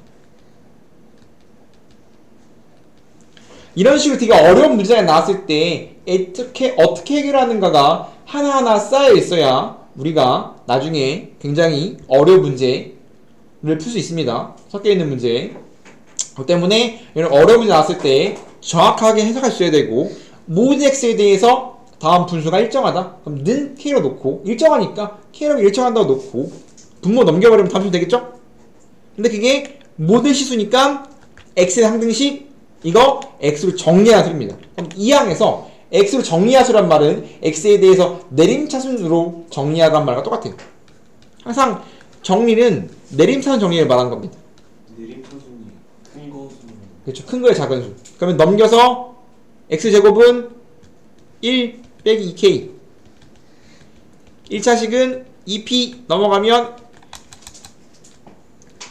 이런 식으로 되게 어려운 문제가 나왔을 때 어떻게 해결하는가가 하나하나 쌓여 있어야 우리가 나중에 굉장히 어려운 문제를 풀 수 있습니다. 섞여 있는 문제. 그렇기 때문에 이런 어려운 문제 나왔을 때 정확하게 해석할 수 있어야 되고 모든 x에 대해서 다음 분수가 일정하다. 그럼 는 k로 놓고 일정하니까 k로 일정한다고 놓고 분모 넘겨버리면 다음 수 되겠죠? 근데 그게 모든 시수니까 x의 항등식 이거 x로 정리하는 소리입니다. 그럼 이 항에서 x로 정리하수란 말은 x에 대해서 내림차순으로 정리하라는 말과 똑같아요. 항상 정리는 내림차순 정리를 말하는 겁니다. 내림차순이 큰 것은 그렇죠. 큰 거에 작은 수. 그러면 넘겨서 x제곱은 1 빼기 2k. 1차식은 2p 넘어가면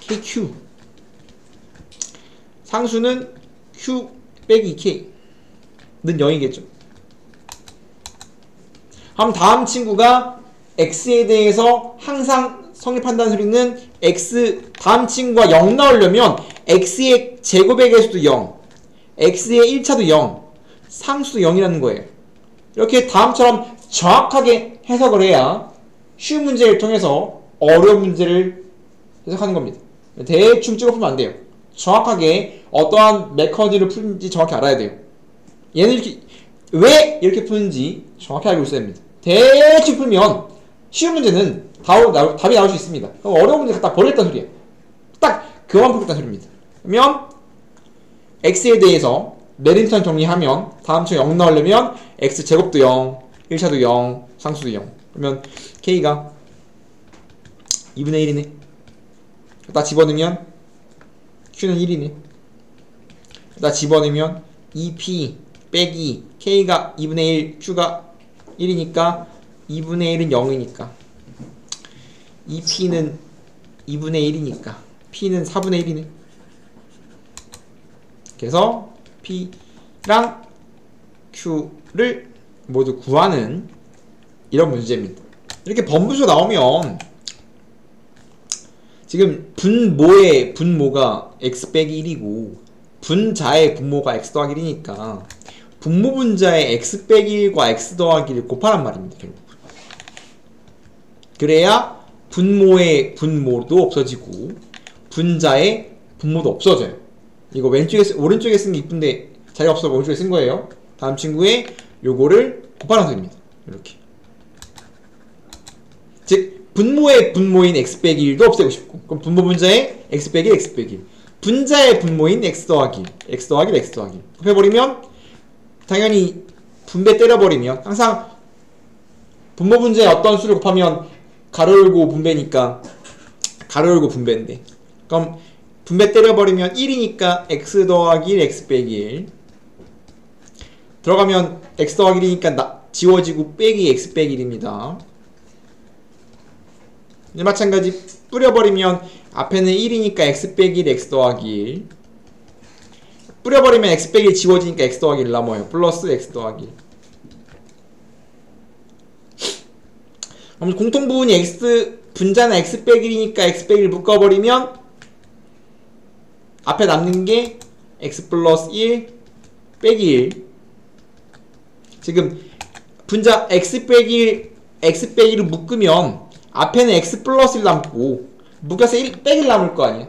kq. 상수는 q 빼기 2k는 0이겠죠. 그럼 다음 친구가 x에 대해서 항상 성립한다는 소리는 x 다음 친구가 0 나오려면 x의 제곱의 개수도 0, x의 1차도 0, 상수도 0이라는 거예요. 이렇게 다음처럼 정확하게 해석을 해야 쉬운 문제를 통해서 어려운 문제를 해석하는 겁니다. 대충 찍어보면 안 돼요. 정확하게 어떠한 메커니즘을 푸는지 정확히 알아야 돼요. 얘는 이렇게 왜 이렇게 푸는지 정확히 알고 있어야 됩니다. 대충 풀면 쉬운 문제는 답이 나올 수 있습니다. 그럼 어려운 문제 갖다 버렸다는 소리야. 딱 그만 풀었다는 소리입니다. 그러면 x에 대해서 내림차순 정리하면 다음 층 0 나오려면 x제곱도 0, 1차도 0, 상수도 0. 그러면 k가 2분의 1이네. 갖다 집어넣으면 q는 1이네. 갖다 집어넣으면 2p 빼기 k가 2분의 1, q가 1이니까 2분의 1은 0이니까 2p는 2분의 1이니까 p는 4분의 1이네. 그래서 p랑 q를 모두 구하는 이런 문제입니다. 이렇게 번분수 나오면 지금 분모의 분모가 x 빼기 1이고 분자의 분모가 x 더하기 1이니까 분모 분자의 x 빼기 1과 x 더하기 1을 곱하란 말입니다. 결국. 그래야 분모의 분모도 없어지고 분자의 분모도 없어져요. 이거 오른쪽에 쓴 게 이쁜데 자리가 없어서 오른쪽에 쓴 거예요. 다음 친구에 요거를 곱하는 소리입니다. 이렇게. 즉 분모의 분모인 x 빼기 1도 없애고 싶고 그럼 분모 분자의 x 빼기 1, x 빼기 1 분자의 분모인 x 더하기 1, x 더하기 1, x 더하기 1 곱해버리면 당연히 분배 때려버리면 항상 분모 분자의 어떤 수를 곱하면 가로 열고 분배니까 가로 열고 분배인데 그럼 분배 때려버리면 1이니까 x 더하기 1, x 빼기 1 들어가면 x 더하기 1이니까 지워지고 빼기 x 빼기 1입니다. 마찬가지 뿌려버리면 앞에는 1이니까 x 빼기 1, x 더하기 1 뿌려버리면 x 빼기 1 지워지니까 x 더하기 1 남아요. 플러스 x 더하기 1 그럼 공통부분이 x 분자는 x 빼기 1이니까 x 빼기 1 묶어버리면 앞에 남는 게 x 플러스 1 빼기 1 지금 분자 x 빼기 1 x 빼기 1을 묶으면 앞에는 x 플러스 1 남고 묶여서 1 빼기 1 남을 거 아니야.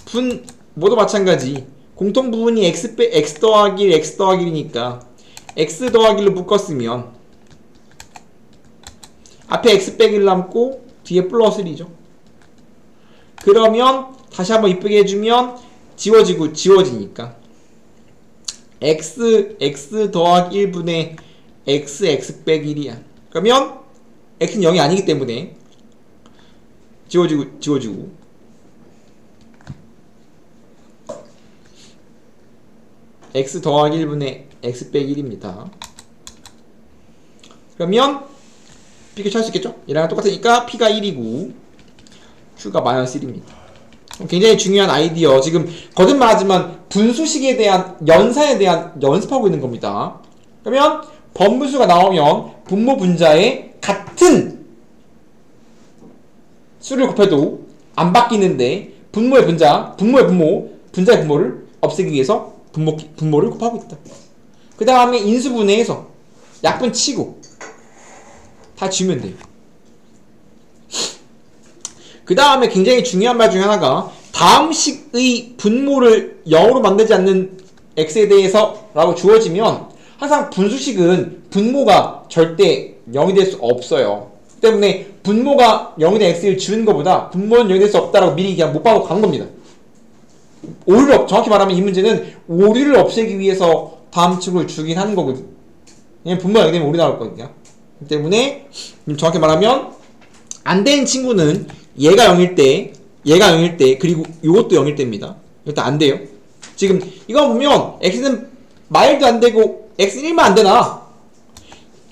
분 모두 마찬가지 공통부분이 x 더하기 1 x 더하기 1이니까 x 더하기 1로 묶었으면 앞에 x 빼기 1 남고 뒤에 플러스 1이죠. 그러면 다시 한번 이쁘게 해주면 지워지니까 x 더하기 1분의 x 빼기 1이야. 그러면 x는 0이 아니기 때문에 지워지고 x 더하기 1분의 x 빼기 1입니다. 그러면 pq 찾을 수 있겠죠? 얘랑 똑같으니까 p가 1이고 q가 마이너스 1입니다. 굉장히 중요한 아이디어. 지금 거듭말하지만 분수식에 대한 연산에 대한 연습하고 있는 겁니다. 그러면 번분수가 나오면 분모 분자에 같은 수를 곱해도 안 바뀌는데 분모의 분자의 분모를 없애기 위해서 분모를 곱하고 있다. 그 다음에 인수분해해서 약분 치고 다 지우면 돼요. 그 다음에 굉장히 중요한 말 중에 하나가 다음 식의 분모를 0으로 만들지 않는 x에 대해서 라고 주어지면 항상 분수식은 분모가 절대 0이 될 수 없어요. 그 때문에 분모가 0이 된 x를 지우는 것보다 분모는 0이 될 수 없다라고 미리 그냥 못 받고 간 겁니다. 정확히 말하면 이 문제는 오류를 없애기 위해서 다음 축을 주긴 하는 거거든. 왜냐면 분모가 0이 되면 오류 나올 거거든요. 그 때문에 정확히 말하면 안 되는 친구는 얘가 0일 때, 얘가 0일 때, 그리고 요것도 0일 때입니다. 일단 안 돼요. 지금 이거 보면 x는 마일도 안 되고 x는 1만 안 되나?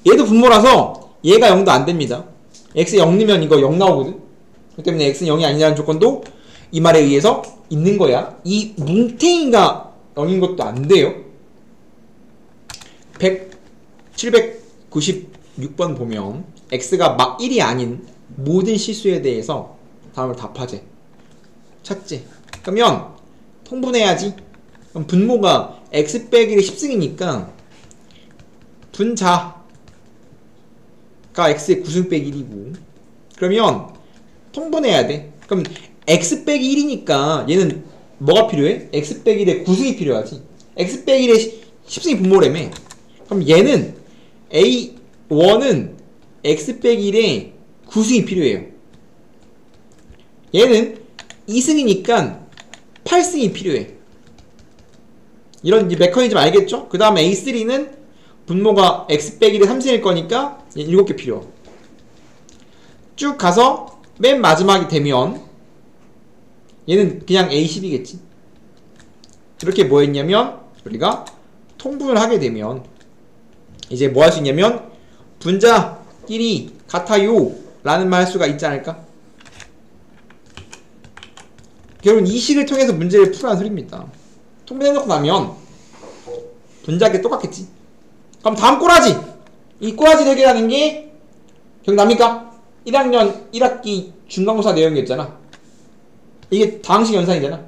얘도 분모라서 얘가 0도 안 됩니다. x 0 넣으면 이거 0 나오거든. 그렇기 때문에 x는 0이 아니라는 조건도 이 말에 의해서 있는 거야. 이 뭉탱이가 0인 것도 안 돼요. 796번 보면 x가 막 1이 아닌 모든 실수에 대해서 다음을 답하재. 찾재. 그러면 통분해야지. 그럼 분모가 x 빼기 1의 10승이니까 분자가 x의 9승 빼기 1이고, 그러면 통분해야 돼. 그럼 x 빼기 1이니까 얘는 뭐가 필요해? x 빼기 1의 9승이 필요하지. x 빼기 1의 10승이 분모라며. 그럼 얘는 A1은 x 빼기 1의 9승이 필요해요. 얘는 2승이니까 8승이 필요해. 이런 이제 메커니즘 알겠죠? 그 다음에 A3는 분모가 x 빼기 1의 3승일 거니까 7개 필요. 쭉 가서 맨 마지막이 되면 얘는 그냥 A10이겠지. 이렇게 뭐 했냐면 우리가 통분을 하게 되면 이제 뭐 할 수 있냐면 분자끼리 같아요 라는 말 할 수가 있지 않을까? 결국은 이 식을 통해서 문제를 풀라는 소리입니다. 통분해놓고 나면 분자끼리 똑같겠지. 그럼 다음 꼬라지! 이 꼬라지를 해결하는 게 기억납니까? 1학년 1학기 중간고사 내용이었잖아. 이게 다항식 연산이잖아. 0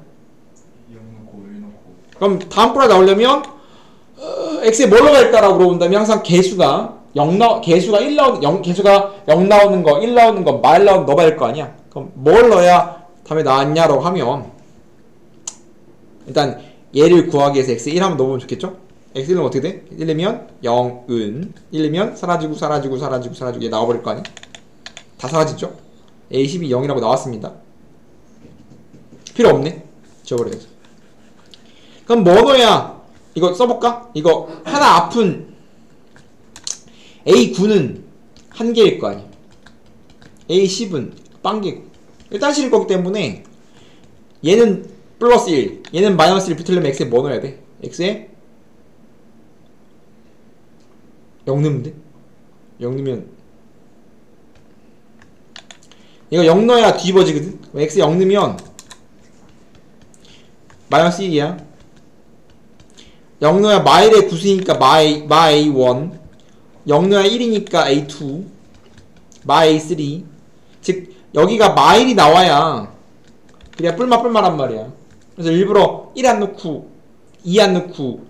넣고 1 넣고. 그럼 다음 꼬라지 나오려면 x에 뭘 넣을까라고 물어본다면 항상 개수가 1 나오는 개수가 0 나오는 거, 1 나오는 거, 말 나오는 거 넣어봐야 될 거 아니야. 그럼 뭘 넣어야 답이 나왔냐라고 하면 일단 얘를 구하기 위해서 x 1 한번 넣어보면 좋겠죠? x 1은 어떻게 돼? 1이면 0은 1이면 사라지고 얘 나와버릴 거 아니야? 다 사라지죠? A10이 0이라고 나왔습니다. 필요 없네. 지워버려야지. 그럼 뭐 넣어야 이거 써볼까? 이거 하나 아픈 A9는 한 개일 거 아니야. A10은 빵개고. 일단 실일 거기 때문에 얘는 플러스 1, 얘는 마이너스 1 붙으려면 x에 뭐 넣어야 돼? x에 0 넣으면 돼? 0 넣으면 이거 0 넣어야 뒤집어지거든? x에 0 넣으면 마이너스 1이야. 0 넣어야 마일의 구수니까 마 A1, 0 넣어야 1이니까 A2, 마 A3. 즉 여기가 마일이 나와야 그래야 뿔마란 말이야. 그래서 일부러 1 안 넣고 2 안 넣고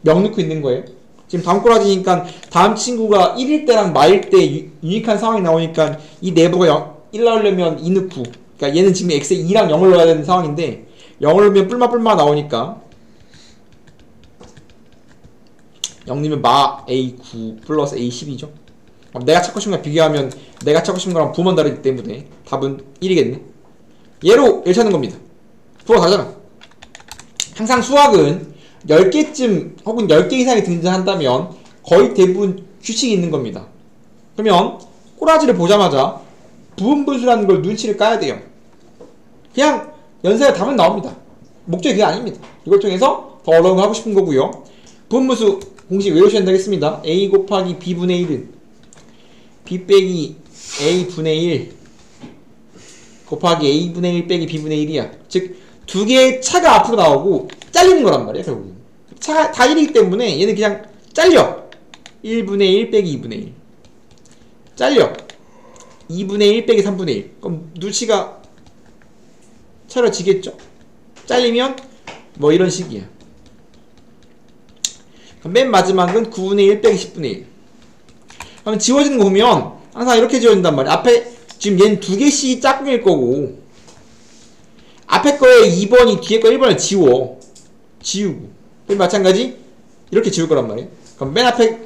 0 넣고 있는 거예요. 지금 다음 꼬라지니까 다음 친구가 1일 때랑 마일 때 유니크한 상황이 나오니까 이 내부가 1 나오려면 2 넣고, 그러니까 얘는 지금 x에 2랑 0을 넣어야 되는 상황인데 0을 넣으면 뿔마 나오니까 0 넣으면 마 A9 플러스 A10이죠. 내가 찾고 싶은 거랑 비교하면 내가 찾고 싶은 거랑 부호만 다르기 때문에 답은 1이겠네. 얘로 1 찾는 겁니다. 부호가 다르잖아. 항상 수학은 10개쯤 혹은 10개 이상이 등장한다면 거의 대부분 규칙이 있는 겁니다. 그러면 꼬라지를 보자마자 부분분수라는 걸 눈치를 까야 돼요. 그냥 연산의 답은 나옵니다. 목적이 그게 아닙니다. 이걸 통해서 더 어려운 거 하고 싶은 거고요. 부분분수 공식 외우셔야 되겠습니다. a 곱하기 b분의 1은 b 빼기 a분의 1 곱하기 a분의 1 빼기 b분의 1이야. 즉 두 개의 차가 앞으로 나오고 잘리는 거란 말이야. 결국은 차가 다 1이기 때문에 얘는 그냥 잘려. 1분의 1 빼기 2분의 1 잘려. 2분의 1 빼기 3분의 1. 그럼 눈치가 차려지겠죠? 잘리면 뭐 이런 식이야. 그럼 맨 마지막은 9분의 1 빼기 10분의 1. 그럼 지워지는 거 보면 항상 이렇게 지워진단 말이야. 앞에 지금 얘는 두 개씩 짝꿍일 거고 앞에 거에 2번이 뒤에 거 1번을 지워. 지우고. 마찬가지 이렇게 지울 거란 말이야. 그럼 맨 앞에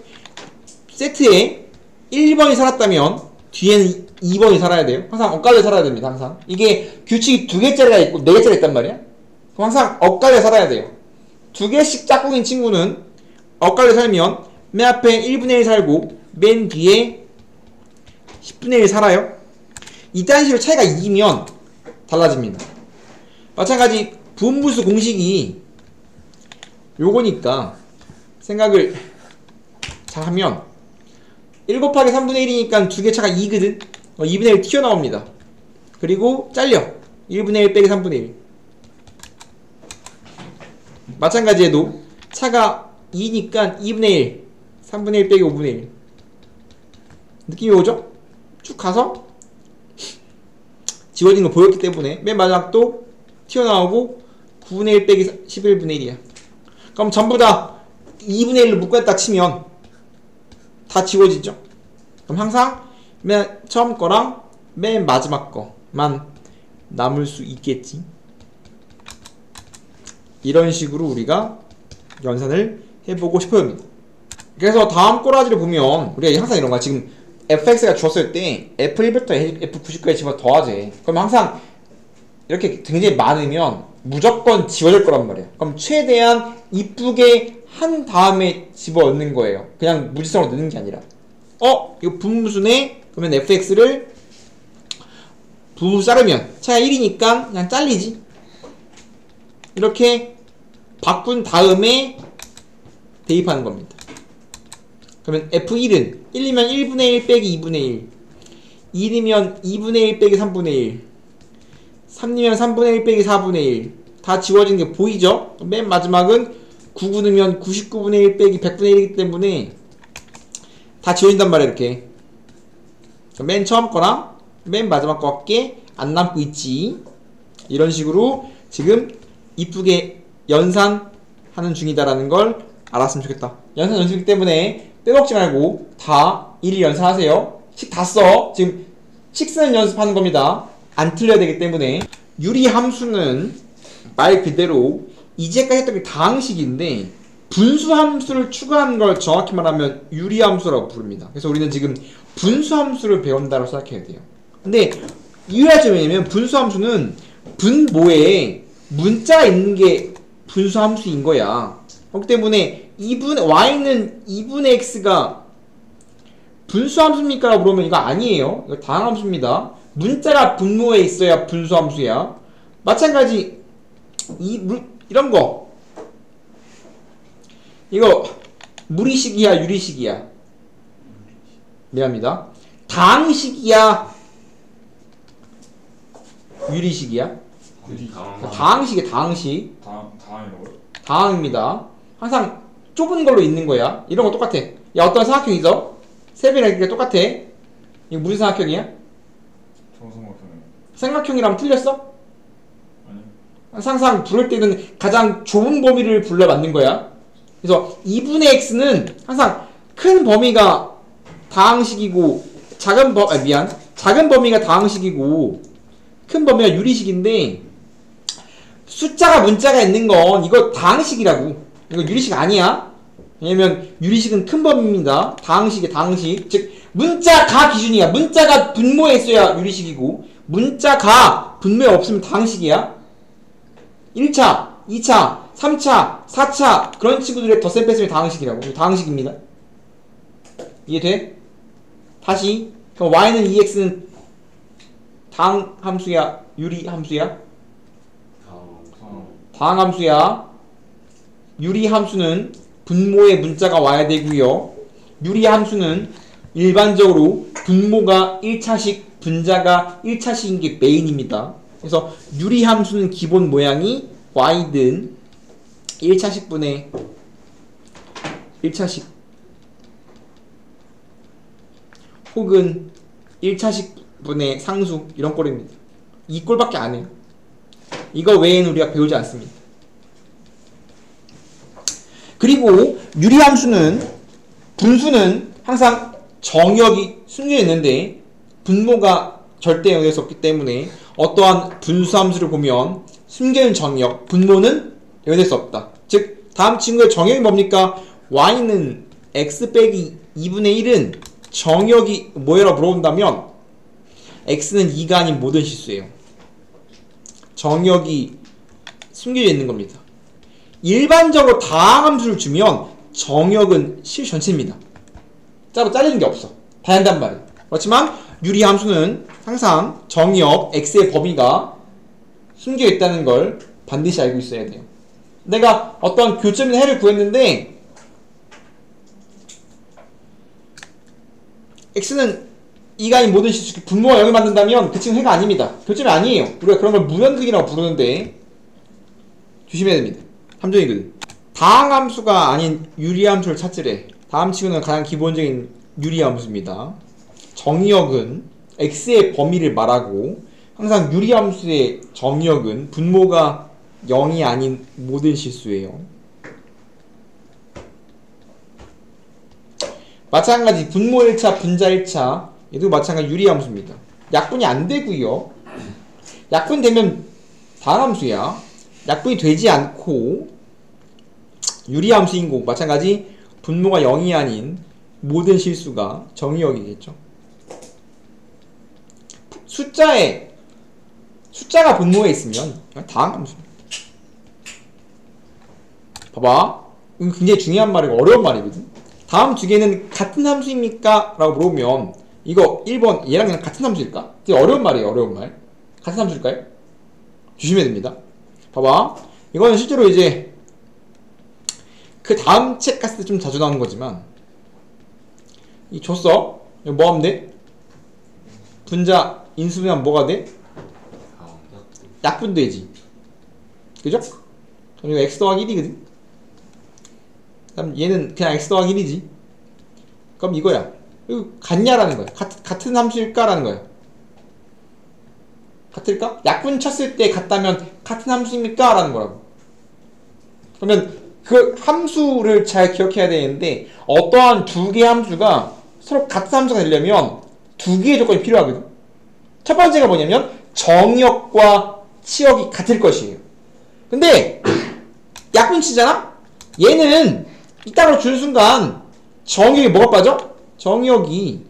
세트에 1번이 살았다면 뒤에는 2번이 살아야 돼요. 항상 엇갈려 살아야 됩니다. 항상 이게 규칙이 2개짜리가 있고 4개짜리가 있단 말이야. 그럼 항상 엇갈려 살아야 돼요. 2개씩 짝꿍인 친구는 엇갈려 살면 맨 앞에 1분의 1 살고 맨 뒤에 10분의 1 살아요. 이딴 식으로 차이가 2면 달라집니다. 마찬가지 분무수 공식이 요거니까 생각을 잘 하면 1 곱하기 3분의 1이니까 두 개 차가 2거든. 2분의 1 튀어나옵니다. 그리고 잘려. 1분의 1 빼기 3분의 1. 마찬가지에도 차가 2니까 2분의 1 3분의 1 빼기 5분의 1. 느낌이 오죠? 쭉 가서 지워진 거 보였기 때문에 맨 마지막도 튀어나오고 9분의 1 빼기 11분의 1이야. 그럼 전부 다 2분의 1로 묶었다 치면 다 지워지죠? 그럼 항상 맨 처음 거랑 맨 마지막 거만 남을 수 있겠지. 이런 식으로 우리가 연산을 해보고 싶어요. 그래서 다음 꼬라지를 보면 우리가 항상 이런 거야. 지금 fx가 주었을 때 f1부터 f99까지 집어 더하지. 그럼 항상 이렇게 굉장히 많으면 무조건 지워질 거란 말이야. 그럼 최대한 이쁘게 한 다음에 집어넣는 거예요. 그냥 무지성으로 넣는 게 아니라. 이거 분무수네? 그러면 fx를 분무수 자르면 차가 1이니까 그냥 잘리지. 이렇게 바꾼 다음에 대입하는 겁니다. 그러면 f1은 1이면 1분의 1 빼기 2분의 1, 2이면 2분의 1 빼기 3분의 1, 3이면 3분의 1 빼기 4분의 1. 다 지워지는 게 보이죠? 맨 마지막은 9 넣으면 99분의 1 빼기 100분의 1이기 때문에 다 지워진단 말이야. 이렇게 맨 처음 거랑 맨 마지막 거밖에 안 남고 있지. 이런 식으로 지금 이쁘게 연산하는 중이다라는 걸 알았으면 좋겠다. 연산 연습이기 때문에 빼먹지 말고 다 일일 연산하세요. 식 다 써. 지금 식 쓰는 연습하는 겁니다. 안 틀려야 되기 때문에. 유리 함수는 말 그대로 이제까지 했던 게 다항식인데 분수 함수를 추가한 걸 정확히 말하면 유리 함수라고 부릅니다. 그래서 우리는 지금 분수 함수를 배운다고 생각해야 돼요. 근데 유리할 점이 왜냐면 분수 함수는 분모에 문자가 있는 게 분수 함수인 거야. 그렇기 때문에 y는 2분의 x가 분수 함수입니까? 라고 물으면 이거 아니에요. 이거 다항함수입니다. 문자가 분모에 있어야 분수 함수야. 마찬가지 이런 거 이거 무리식이야 유리식이야? 미안합니다. 다항식이야 유리식이야? 다항식이야. 다항식. 다음이라고요? 다항입니다. 항상 좁은 걸로 있는 거야. 이런 거 똑같아. 야, 어떤 삼각형이죠? 세변이랑 똑같아. 이거 무슨 삼각형이야? 정삼각형이요. 삼각형이랑 틀렸어? 아니요. 항상 부를 때는 가장 좁은 범위를 불러 만든 거야. 그래서 2분의 x는 항상 큰 범위가 다항식이고 작은 범위가 다항식이고 큰 범위가 유리식인데 숫자가 문자가 있는 건 이거 다항식이라고. 이거 유리식 아니야. 왜냐면 유리식은 큰 범위입니다. 다항식이 다항식. 즉 문자가 기준이야. 문자가 분모에 있어야 유리식이고 문자가 분모에 없으면 다항식이야. 1차, 2차, 3차, 4차 그런 친구들의 덧셈 뺐으면 다항식이라고. 다항식입니다. 이해돼? 다시 그럼 y는 2x는 다항함수야? 유리함수야? 다항함수야. 유리함수는 분모에 문자가 와야 되고요. 유리함수는 일반적으로 분모가 1차식, 분자가 1차식인 게 메인입니다. 그래서 유리함수는 기본 모양이 y든 1차식분의 1차식 혹은 1차식분의 상수 이런 꼴입니다. 이 꼴밖에 안 해요. 이거 외에는 우리가 배우지 않습니다. 그리고 유리함수는 분수는 항상 정역이 숨겨져 있는데 분모가 절대 연결될 수 없기 때문에 어떠한 분수함수를 보면 숨겨진 정역, 분모는 연결될 수 없다. 즉 다음 친구의 정역이 뭡니까? y는 x 빼기 2분의 1은 정역이 뭐예요? 물어본다면 x는 2가 아닌 모든 실수예요. 정역이 숨겨져 있는 겁니다. 일반적으로 다항함수를 주면 정역은 실 전체입니다. 따로 잘리는 게 없어. 다 한단 말이에요. 그렇지만 유리함수는 항상 정의역 x의 범위가 숨겨 있다는 걸 반드시 알고 있어야 돼요. 내가 어떤 교점이나 해를 구했는데 x는 2가 아닌 모든 실수 분모가 0을 만든다면 그 친구 해가 아닙니다. 교점이 아니에요. 우리가 그런 걸 무연극이라고 부르는데 조심해야 됩니다. 함정이거든. 다항함수가 아닌 유리함수를 찾으래. 다음 친구는 가장 기본적인 유리함수입니다. 정의역은 x의 범위를 말하고 항상 유리함수의 정의역은 분모가 0이 아닌 모든 실수예요. 마찬가지 분모 1차, 분자 1차 얘도 마찬가지 유리함수입니다. 약분이 안 되고요. 약분 되면 다항함수야. 약분이 되지 않고 유리함수인 거고 마찬가지 분모가 0이 아닌 모든 실수가 정의역이겠죠. 숫자가 분모에 있으면 다항함수입니다. 봐봐. 이거 굉장히 중요한 말이고 어려운 말이거든. 다음 두 개는 같은 함수입니까? 라고 물어보면 이거 1번 얘랑 그냥 같은 함수일까? 되게 어려운 말이에요. 어려운 말. 같은 함수일까요? 조심해야 됩니다. 봐봐. 이거는 실제로 이제 그 다음 책 갔을 때 좀 자주 나오는 거지만 이 줬어. 이거 뭐 하면 돼? 분자 인수분해하면 뭐가 돼? 약분되지. 그죠? 그럼 이거 x 더하기 1이거든. 그럼 얘는 그냥 x 더하기 1이지. 그럼 이거야. 이거 같냐라는 거야. 같은 함수일까라는 거야. 같을까? 약분 쳤을 때 같다면 같은 함수입니까? 라는 거라고. 그러면 그 함수를 잘 기억해야 되는데 어떠한 두 개의 함수가 서로 같은 함수가 되려면 두 개의 조건이 필요하거든. 첫 번째가 뭐냐면 정의역과 치역이 같을 것이에요. 근데 약분 치잖아? 얘는 이따로 주는 순간 정의역이 뭐가 빠져? 정의역이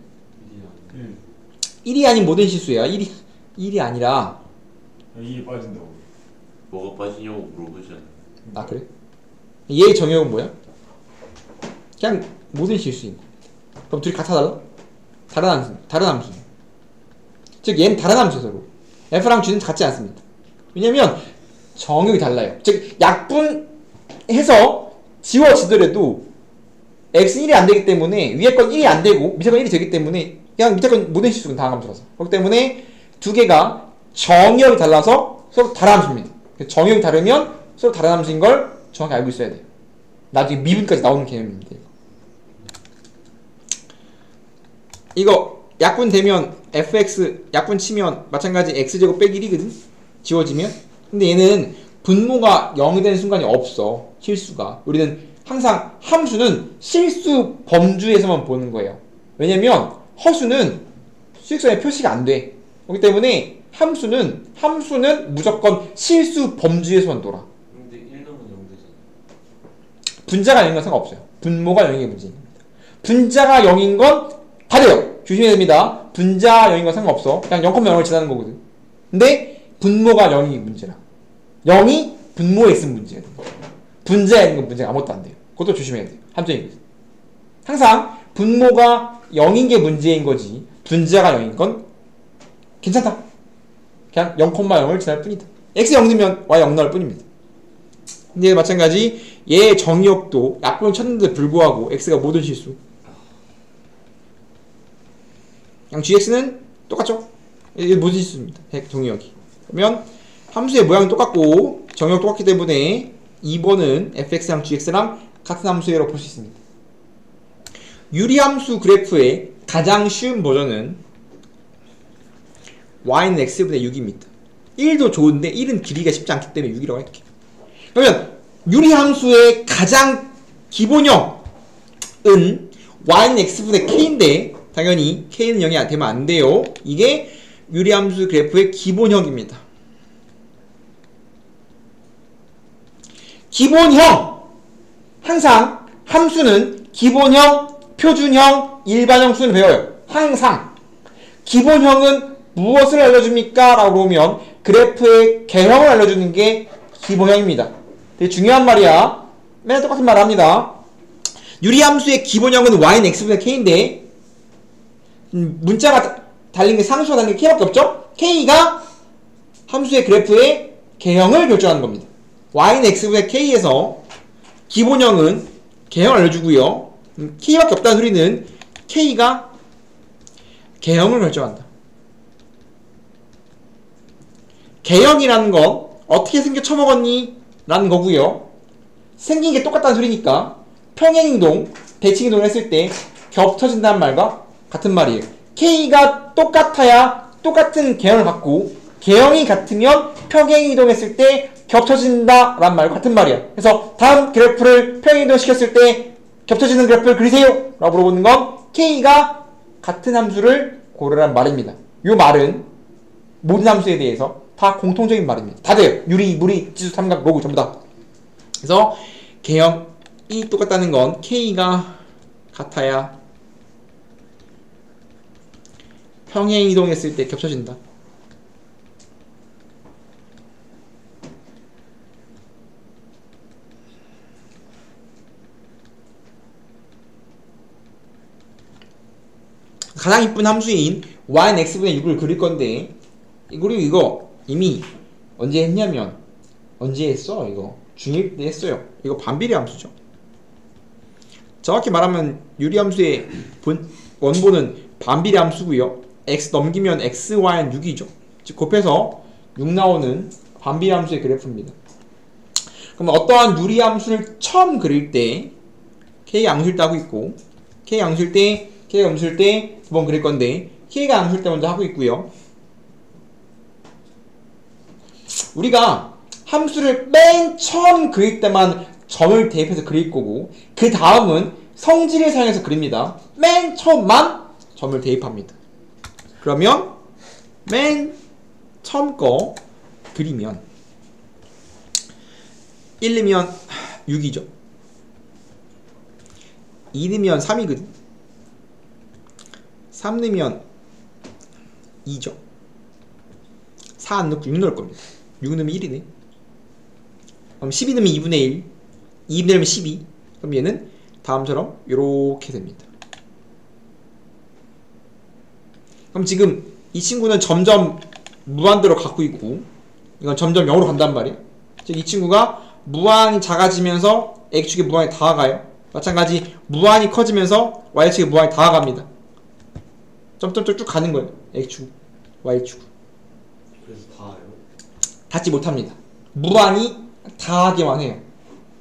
1이 아닌 모든 실수야. 1이 아니라 이게 빠진다고. 뭐가 빠지냐고 물어보잖아. 아 그래? 얘의 정의역은 뭐야? 그냥 모든 실수인 거. 그럼 둘이 같아 달라? 다른 함수. 즉 얘는 다른 함수 서로. F랑 G는 같지 않습니다. 왜냐면 정의역이 달라요. 즉 약분해서 지워지더라도 X는 1이 안 되기 때문에 위에 건 1이 안 되고 밑에 건 1이 되기 때문에 그냥 밑에 건 모든 실수는 다항함수라서 그렇기 때문에 두 개가 정의역이 달라서 서로 다른 함수입니다. 정의역이 다르면 서로 다른 함수인 걸 정확히 알고 있어야 돼요. 나중에 미분까지 나오는 개념입니다. 이거 약분 되면 fx 약분 치면 마찬가지 x제곱 빼기 1이거든? 지워지면. 근데 얘는 분모가 0이 되는 순간이 없어. 실수가. 우리는 항상 함수는 실수 범주에서만 보는 거예요. 왜냐면 허수는 수직선에 표시가 안 돼. 그렇기 때문에 함수는 무조건 실수 범주에서만 돌아. 근데 1 넣으면 0 되잖아. 분자가 0인 건 상관없어요. 분모가 0인 게 문제입니다. 분자가 0인 건 다 돼요. 조심해야 됩니다. 분자 0인 건 상관없어. 그냥 0,0을 지나는 거거든. 근데 분모가 0이 문제라. 0이 분모에 있으면 문제야. 분자에 있는 건 문제가 아무것도 안 돼요. 그것도 조심해야 돼요. 함정이거든. 항상 분모가 0인 게 문제인 거지 분자가 0인 건 괜찮다. 그냥 0,0을 지날 뿐이다. x 0 넣으면 y 0 나올 뿐입니다. 근데 마찬가지 얘의 정의역도 약분을 쳤는데 불구하고 x가 모든 실수. 그냥 gx는 똑같죠? 이게 모든 실수입니다. 정의역이. 그러면 함수의 모양은 똑같고 정의역 똑같기 때문에 2번은 fx랑 gx랑 같은 함수라고 볼 수 있습니다. 유리함수 그래프의 가장 쉬운 버전은 y는 x분의 6입니다. 1도 좋은데 1은 길이가 쉽지 않기 때문에 6이라고 할게요. 그러면 유리함수의 가장 기본형은 y는 x분의 k인데 당연히 k는 0이 되면 안 돼요. 이게 유리함수 그래프의 기본형입니다. 기본형! 항상 함수는 기본형, 표준형, 일반형 수는 배워요. 항상. 기본형은 무엇을 알려줍니까? 라고 보면 그래프의 개형을 알려주는 게 기본형입니다. 되게 중요한 말이야. 맨날 똑같은 말 합니다. 유리함수의 기본형은 y는 x분의 k인데 문자가 달린 게 상수가 달린 게 k밖에 없죠? k가 함수의 그래프의 개형을 결정하는 겁니다. y는 x분의 k에서 기본형은 개형을 알려주고요. k밖에 없다는 소리는 k가 개형을 결정한다. 개형이라는 건 어떻게 생겨 처먹었니? 라는 거고요. 생긴 게 똑같다는 소리니까 평행이동, 대칭이동을 했을 때 겹쳐진다는 말과 같은 말이에요. k가 똑같아야 똑같은 개형을 갖고 개형이 같으면 평행이동했을 때 겹쳐진다 라는 말과 같은 말이야. 그래서 다음 그래프를 평행이동 시켰을 때 겹쳐지는 그래프를 그리세요 라고 물어보는 건 k가 같은 함수를 고르라는 말입니다. 이 말은 모든 함수에 대해서 다 공통적인 말입니다. 다들 유리, 무리, 지수, 삼각, 로그 전부 다. 그래서 개형이 똑같다는 건 k가 같아야 평행이동했을 때 겹쳐진다. 가장 이쁜 함수인 y는 x분의 6을 그릴 건데, 그리고 이거 이미 언제 했냐면, 언제 했어? 이거 중1 때 했어요. 이거 반비례 함수죠. 정확히 말하면 유리함수의 원본은 반비례 함수고요. x 넘기면 x, y는 6이죠. 즉 곱해서 6 나오는 반비례 함수의 그래프입니다. 그럼 어떠한 유리함수를 처음 그릴 때 k 양수일 때 하고 있고, k 양수일 때, k 음수일 때 두 번 그릴 건데 k가 양수일 때 먼저 하고 있고요. 우리가 함수를 맨 처음 그릴 때만 점을 대입해서 그릴 거고, 그 다음은 성질을 사용해서 그립니다. 맨 처음만 점을 대입합니다. 그러면 맨 처음 거 그리면 1 넣으면 6이죠. 2 넣으면 3이거든. 3 넣으면 2죠. 4 안 넣고 6 넣을 겁니다. 6 넣으면 1이네. 그럼 12 넣으면 2분의 1, 2 넣으면 12. 그럼 얘는 다음처럼 이렇게 됩니다. 그럼 지금 이 친구는 점점 무한대로 갖고 있고, 이건 점점 0으로 간단 말이에요. 즉 이 친구가 무한히 작아지면서 x축에 무한히 다가가요. 마찬가지 무한히 커지면서 y축에 무한히 다가갑니다. 점점점 쭉 가는 거예요. x축, y축. 그래서 다요? 닿지 못합니다. 무한히 닿게만 해요.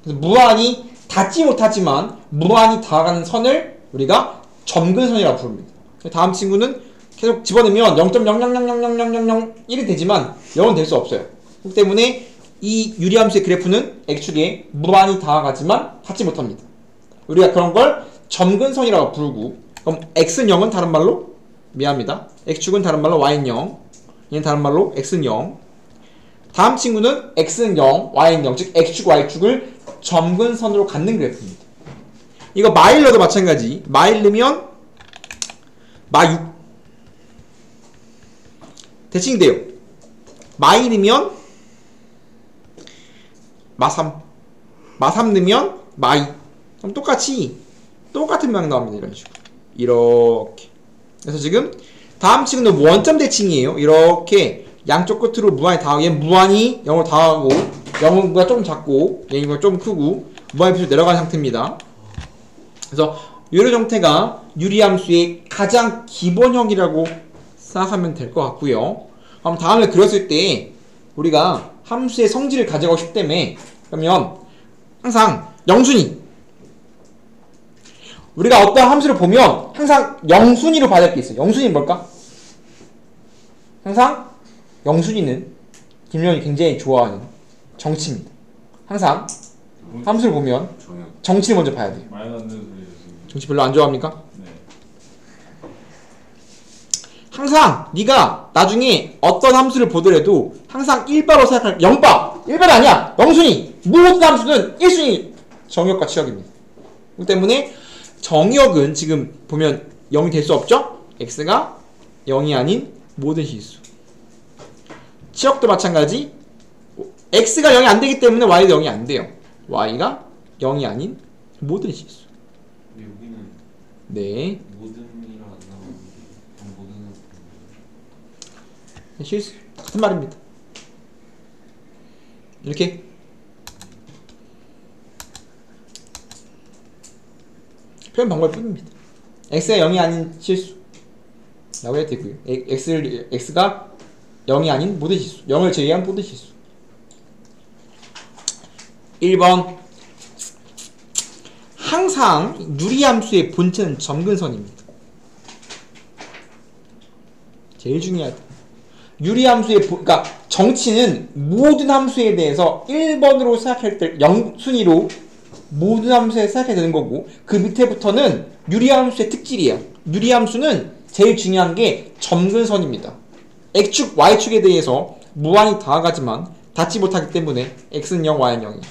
그래서 무한히 닿지 못하지만 무한히 다가가는 선을 우리가 점근선이라고 부릅니다. 다음 친구는 계속 집어넣으면 0.000000001이 되지만 0은 될 수 없어요. 그렇기 때문에 이 유리함수의 그래프는 x축에 무한히 다가가지만 닿지 못합니다. 우리가 그런 걸 점근선이라고 부르고, 그럼 x는 0은 다른 말로, 미안합니다, x축은 다른 말로 y는 0, 얘는 다른 말로 x는 0. 다음 친구는 x는 0, y는 0, 즉 x축, y축을 점근선으로 갖는 그래프입니다. 이거 마일러도 마찬가지. 마일 넣으면 마6 대칭이 돼요. 마이 넣으면 마3, 마3 넣으면 마2. 그럼 똑같은 모양 나옵니다. 이런 식으로. 이렇게. 그래서 지금 다음 친구는 원점 대칭이에요. 이렇게 양쪽 끝으로 무한히 다가가고, 얘는 무한히 0으로 다가가고, 0보다 조금 작고, 얘는 좀 크고, 무한히 밑으로 내려가는 상태입니다. 그래서 이런 형태가 유리함수의 가장 기본형이라고 생각하면 될 것 같고요. 그럼 다음에 그렸을 때 우리가 함수의 성질을 가져가고 싶다며, 그러면 항상 영순위, 우리가 어떤 함수를 보면 항상 영순위로 봐야 될 게 있어요. 영순위는 뭘까? 항상 영순위는 김영이 굉장히 좋아하는 정치입니다. 항상 함수를 보면 정치를 먼저 봐야 돼요. 많이 안 되는 소리죠 지금. 정치 별로 안 좋아합니까? 네. 항상 네가 나중에 어떤 함수를 보더라도 항상 1바로 생각할, 0바! 1바가 아니야! 영순위! 모든 함수는 1순위 정의역과 치역입니다. 그렇기 때문에 정의역은 지금 보면 0이 될 수 없죠? x가 0이 아닌 모든 실수. 치역도 마찬가지. x가 0이 안 되기 때문에 y도 0이 안 돼요. y가 0이 아닌 모든 실수. 여기는 네. 모든이라 안 나오는데 모든은 실수. 같은 말입니다. 이렇게 표현 방법일 뿐입니다. x가 0이 아닌 실수 라고 해도 되고요. x가 0이 아닌 모든 실수, 0을 제외한 모든 실수. 1번 항상 유리함수의 본체는 점근선입니다. 제일 중요하다. 유리함수의 그러니까 정치는 모든 함수에 대해서 1번으로 생각할 때 0순위로 모든 함수에 생각해야 되는 거고, 그 밑에부터는 유리함수의 특질이에요. 유리함수는 제일 중요한 게 점근선입니다. x축, y축에 대해서 무한히 다가가지만 닿지 못하기 때문에 x는 0, y는 0이에요.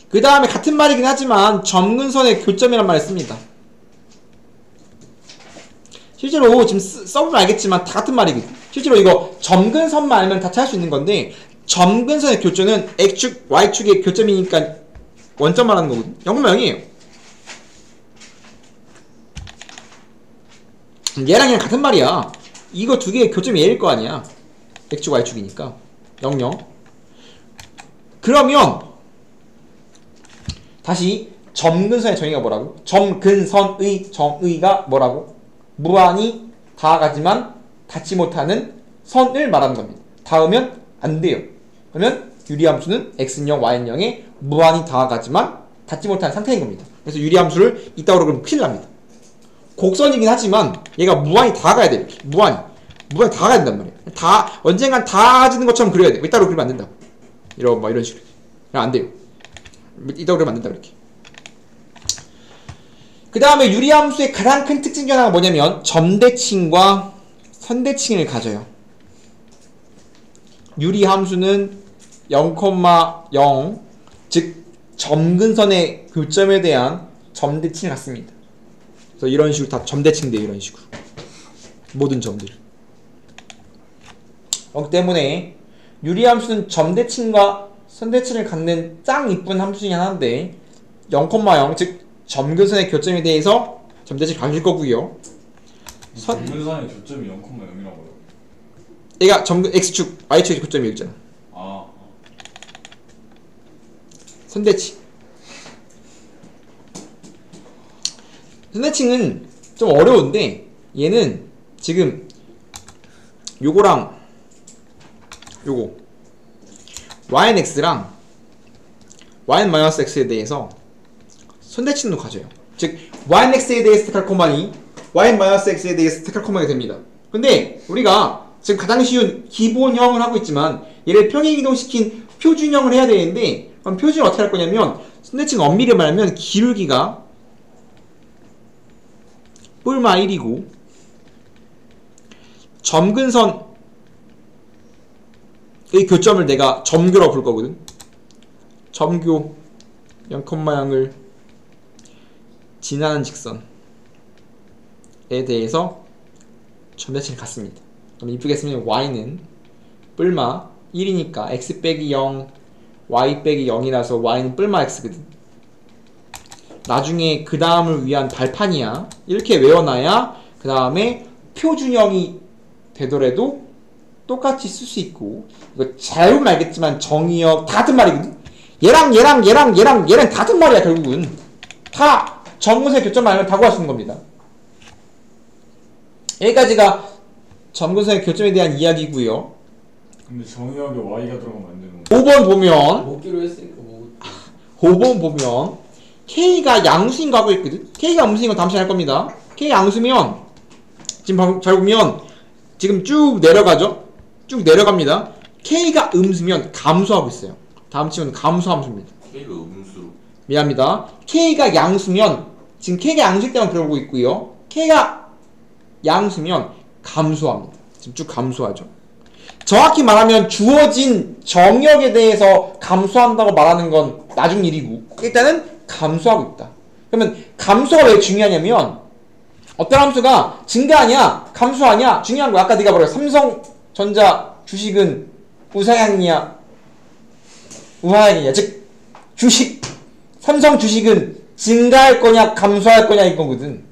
그 다음에 같은 말이긴 하지만 점근선의 교점이란 말을 씁니다. 실제로 지금 써보면 알겠지만 다 같은 말이거든. 실제로 이거 점근선만 알면 다 찾을 수 있는 건데, 점근선의 교점은 x축, y축의 교점이니까 원점 말하는 거거든. 0,0이에요. 얘랑 얘랑 같은 말이야. 이거 두 개의 교점이 얘일 거 아니야. x축, y축이니까 0, 0. 그러면 다시 점근선의 정의가 뭐라고? 점근선의 정의가 뭐라고? 무한히 다가가지만 닿지 못하는 선을 말하는 겁니다. 닿으면 안 돼요. 그러면 유리함수는 x는 0, y는 0에 무한히 다가가지만 닿지 못하는 상태인 겁니다. 그래서 유리함수를 이따구로 그러면 큰일 납니다. 곡선이긴 하지만 얘가 무한히 다가가야 돼요. 무한히 다가가야 된단 말이에요. 언젠간 닿아지는 것처럼 그려야 돼요. 이따구로 그리면 안 된다고. 이런 식으로. 그냥 안 돼요. 이따구로 그리면 안 된다, 이렇게. 그 다음에 유리함수의 가장 큰 특징 중 하나가 뭐냐면 점대칭과 선대칭을 가져요. 유리함수는 0,0, 즉 점근선의 교점에 대한 점대칭을 갖습니다. 그래서 이런 식으로 다 점대칭돼요. 이런 식으로 모든 점들. 그렇기 때문에 유리함수는 점대칭과 선대칭을 갖는 짱 이쁜 함수 중에 하나인데 0,0, 즉 점근선의 교점에 대해서 점대칭을 가질 거고요. 점근선의 교점이 0,0이라고요? 얘가 x축, y축의 교점이 여기 있잖아. 선대칭. 선대칭은 좀 어려운데 얘는 지금 요거랑 요거 yx랑 y-x에 대해서 선대칭도 가져요. 즉 yx에 대해서 택할 콤마니 y-x에 대해서 택할 콤마가 됩니다. 근데 우리가 지금 가장 쉬운 기본형을 하고 있지만 얘를 평행이동시킨 표준형을 해야 되는데, 그럼 표준을 어떻게 할 거냐면 선대칭 엄밀히 말하면 기울기가 뿔마 1이고 점근선의 교점을 내가 점교라고 부를 거거든. 점교 0,0을 지나는 직선에 대해서 점대칭을 갖습니다. 그럼 이쁘게 쓰면 y는 뿔마 1이니까 x 빼기 0, y 빼기 0이라서 y는 뿔마 x거든. 나중에 그 다음을 위한 발판이야. 이렇게 외워놔야 그 다음에 표준형이 되더라도 똑같이 쓸 수 있고, 이거 잘 보면 알겠지만 정의역 다 같은 말이거든. 얘랑 다 같은 말이야. 결국은 다 점근선의 교점만 알면 다 구할 수 있는 겁니다. 여기까지가 점근선의 교점에 대한 이야기고요. 근데 정의역에 y가 들어가면 안 되는 거. 5번 보면 먹기로 했으니까 뭐 5번 보면 K가 양수인 거 하고 있거든. K가 음수인 건 다음 시간에 할 겁니다. K가 양수면 지금 잘 보면 지금 쭉 내려가죠. 쭉 내려갑니다. K가 음수면 감소하고 있어요. 다음 친구는 감소함수입니다. K가 음수로 미안합니다. K가 양수면 지금 K가 양수일 때만 그러고 있고요. K가 양수면 감소합니다. 지금 쭉 감소하죠. 정확히 말하면 주어진 정역에 대해서 감소한다고 말하는 건 나중 일이고, 일단은 감소하고 있다. 그러면 감소가 왜 중요하냐면 어떤 함수가 증가하냐 감소하냐 중요한 거야. 아까 네가 뭐라 삼성전자 주식은 우상향이냐 우하향이냐, 즉 주식 삼성 주식은 증가할 거냐 감소할 거냐 이거거든.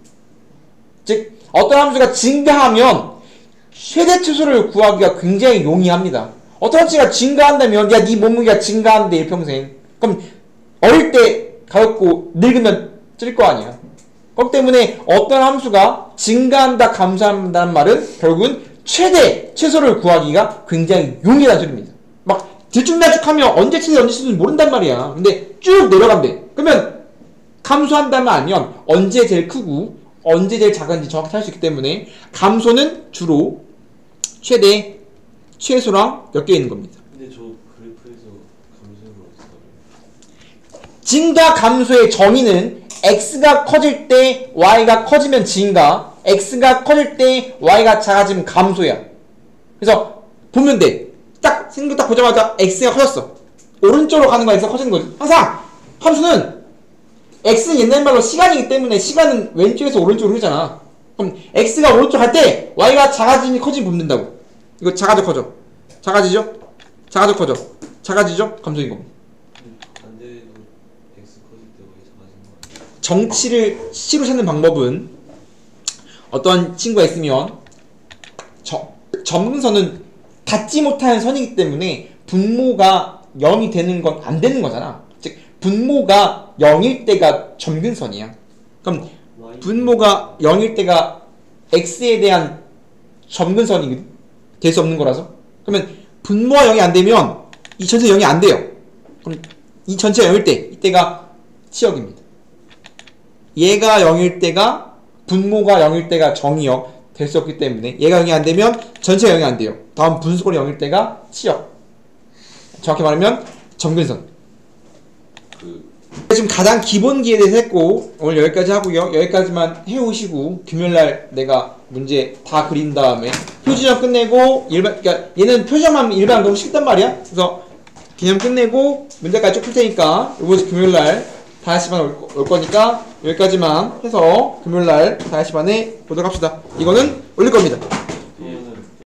즉 어떤 함수가 증가하면 최대 최소를 구하기가 굉장히 용이합니다. 어떤 함수가 증가한다면 야, 네 몸무게가 증가한대 일평생. 그럼 어릴 때 가볍고 늙으면 찔 거 아니야. 그렇기 때문에 어떤 함수가 증가한다, 감소한다는 말은 결국은 최대 최소를 구하기가 굉장히 용이하다는 소리입니다. 막 들쭉날쭉하면 언제 최대 언제 최소인지 모른단 말이야. 근데 쭉 내려간대. 그러면 감소한다면 아니면 언제 제일 크고 언제 제일 작은지 정확히 알 수 있기 때문에 감소는 주로 최대 최소랑 엮여 있는 겁니다. 근데 저 그래프에서 감소를 어떻게 하죠? 증가 감소의 정의는 x가 커질 때 y가 커지면 증가, x가 커질 때 y가 작아지면 감소야. 그래서 보면 돼. 딱 생각 딱 보자마자 x가 커졌어. 오른쪽으로 가는 거 x가 커지는 거지. 항상 함수는 x는 옛날 말로 시간이기 때문에 시간은 왼쪽에서 오른쪽으로 흐르잖아. 그럼 x가 오른쪽 갈 때 y가 작아지니 커지니 보면 된다고. 이거 작아져 커져. 작아지죠? 작아져 커져. 작아지죠? 감소인 겁니다. 반대로 x 커질 때 y 작아지는 거 아니에요? 정치를 C로 찾는 방법은 어떤 친구가 있으면 점근선은 닿지 못하는 선이기 때문에 분모가 0이 되는 건 안 되는 거잖아. 즉 분모가 0일 때가 점근선이야. 그럼 분모가 0일 때가 x에 대한 점근선이 될 수 없는 거라서. 그러면 분모가 0이 안 되면 이 전체가 0이 안 돼요. 그럼 이 전체가 0일 때 이때가 치역입니다. 얘가 0일 때가 분모가 0일 때가 정이역 될 수 없기 때문에 얘가 0이 안 되면 전체가 0이 안 돼요. 다음 분수꼴이 0일 때가 치역. 정확히 말하면 점근선. 지금 가장 기본기에 대해서 했고 오늘 여기까지 하고요. 여기까지만 해오시고 금요일날 내가 문제 다 그린 다음에 표지점 끝내고 일반, 그러니까 얘는 표지점하면 일반 너무 쉽단 말이야. 그래서 개념 끝내고 문제까지 쭉 풀 테니까 이번 주 금요일날 5시 반에 올 거니까 여기까지만 해서 금요일날 5시 반에 보도록 합시다. 이거는 올릴 겁니다.